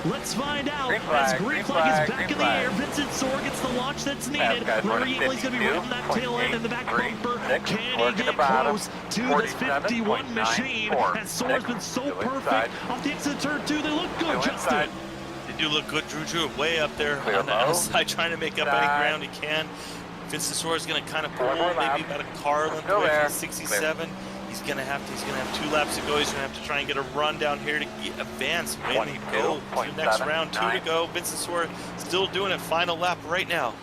A: Let's find out.
F: Green flag,
A: As green
F: green
A: flag is
F: flag,
A: back
F: green
A: in the
F: flag.
A: air. Vincent Sora gets the launch that's needed.
F: Guys,
A: Larry
F: running
A: Yingling's going to be right that tail end in the back
F: 52,
A: bumper.
F: 6,
A: Can
F: working
A: he
F: the
A: get
F: bottom,
A: close to this 51 machine?
F: 47.94.
A: And Sora's been so
F: Go
A: perfect
F: inside.
A: off the exit turn 2. They look good,
F: Go
A: Justin.
F: inside.
D: They do look good. Drew way up there
F: Clear
D: on the
F: low.
D: outside, trying to make up any
F: Side.
D: ground he can. Vincent Sora's going to kind of pull
F: One more lap.
D: maybe about a car length
F: Still
D: away
F: there.
D: from 67. He's going to have 2 laps to go. He's going to have to try and get a run down here to advance. Ready to go to the next round. 2 to go. Vincent Sora still doing it. Final lap right now.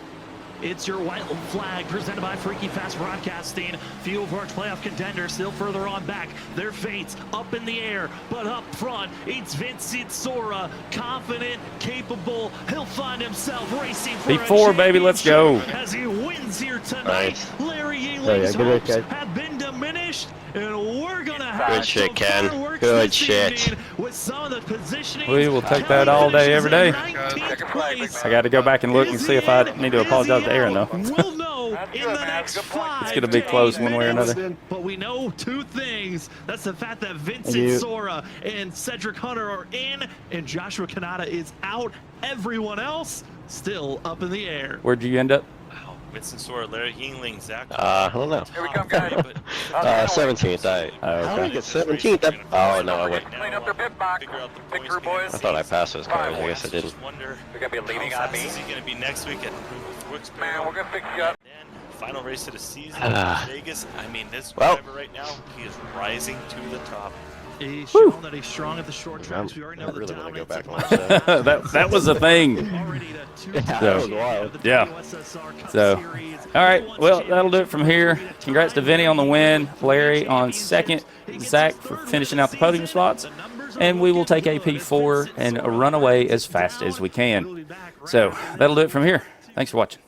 A: It's your white flag presented by Freaky Fast Broadcasting. Fuel for our playoff contenders still further on back. Their fates up in the air, but up front, it's Vincent Sora. Confident, capable, he'll find himself racing for
C: P4,
A: a
C: baby, let's go.
A: as he wins here tonight.
B: Nice.
A: Larry Yingling's
I: good
A: hopes
I: guys.
A: have been diminished, and we're going to have
B: Good shit,
A: some
B: Ken.
A: fireworks
B: Good
A: this
B: shit.
A: evening with some of the positioning.
C: We will take that all day, every day.
F: Second flag, big
C: I got to go back and look and see if I need to apologize to Aaron, though.
A: We'll know
F: That's
A: in
F: good,
A: the
F: man.
A: next
F: Good point.
A: 5
C: It's gonna be close one way or
A: minutes.
C: another.
A: But we know 2 things. That's the fact that Vincent
I: you.
A: Sora and Cedric Hunter are in, and Joshua Kanata is out. Everyone else still up in the air.
C: Where'd you end up?
D: Wow. Vincent Sora, Larry Yingling, Zach.
B: I don't know.
F: Here we come, guys.
B: 17th. How did I get 17th? Oh, no, I went.
F: Clean up their pit box. Pit crew, boys.
B: I thought I passed those cars. I guess I didn't.
D: Wonder
F: They're going to be leading
D: how
F: on
D: fast
F: me.
D: is he going to be next week at Brooksville?
F: Man, we're going to fix you up.
D: Then, final race of the season
B: Ah.
D: in Vegas. I mean, this
B: Well.
D: driver right now, he is rising to the top.
A: He's shown that he's strong at the short tracks. We already know
B: I
A: the
B: really want to go back
A: dominance
B: and
A: of
B: watch that.
C: that was a thing.
A: already the 2
C: That was
B: wild.
C: Yeah.
A: WSSR Cup
C: So,
A: Series.
C: all right. Well, that'll do it from here. Congrats to Vinny on the win, Larry on second, Zach for finishing out the podium spots, and we will take a P4 and run away as fast as we can. So that'll do it from here. Thanks for watching.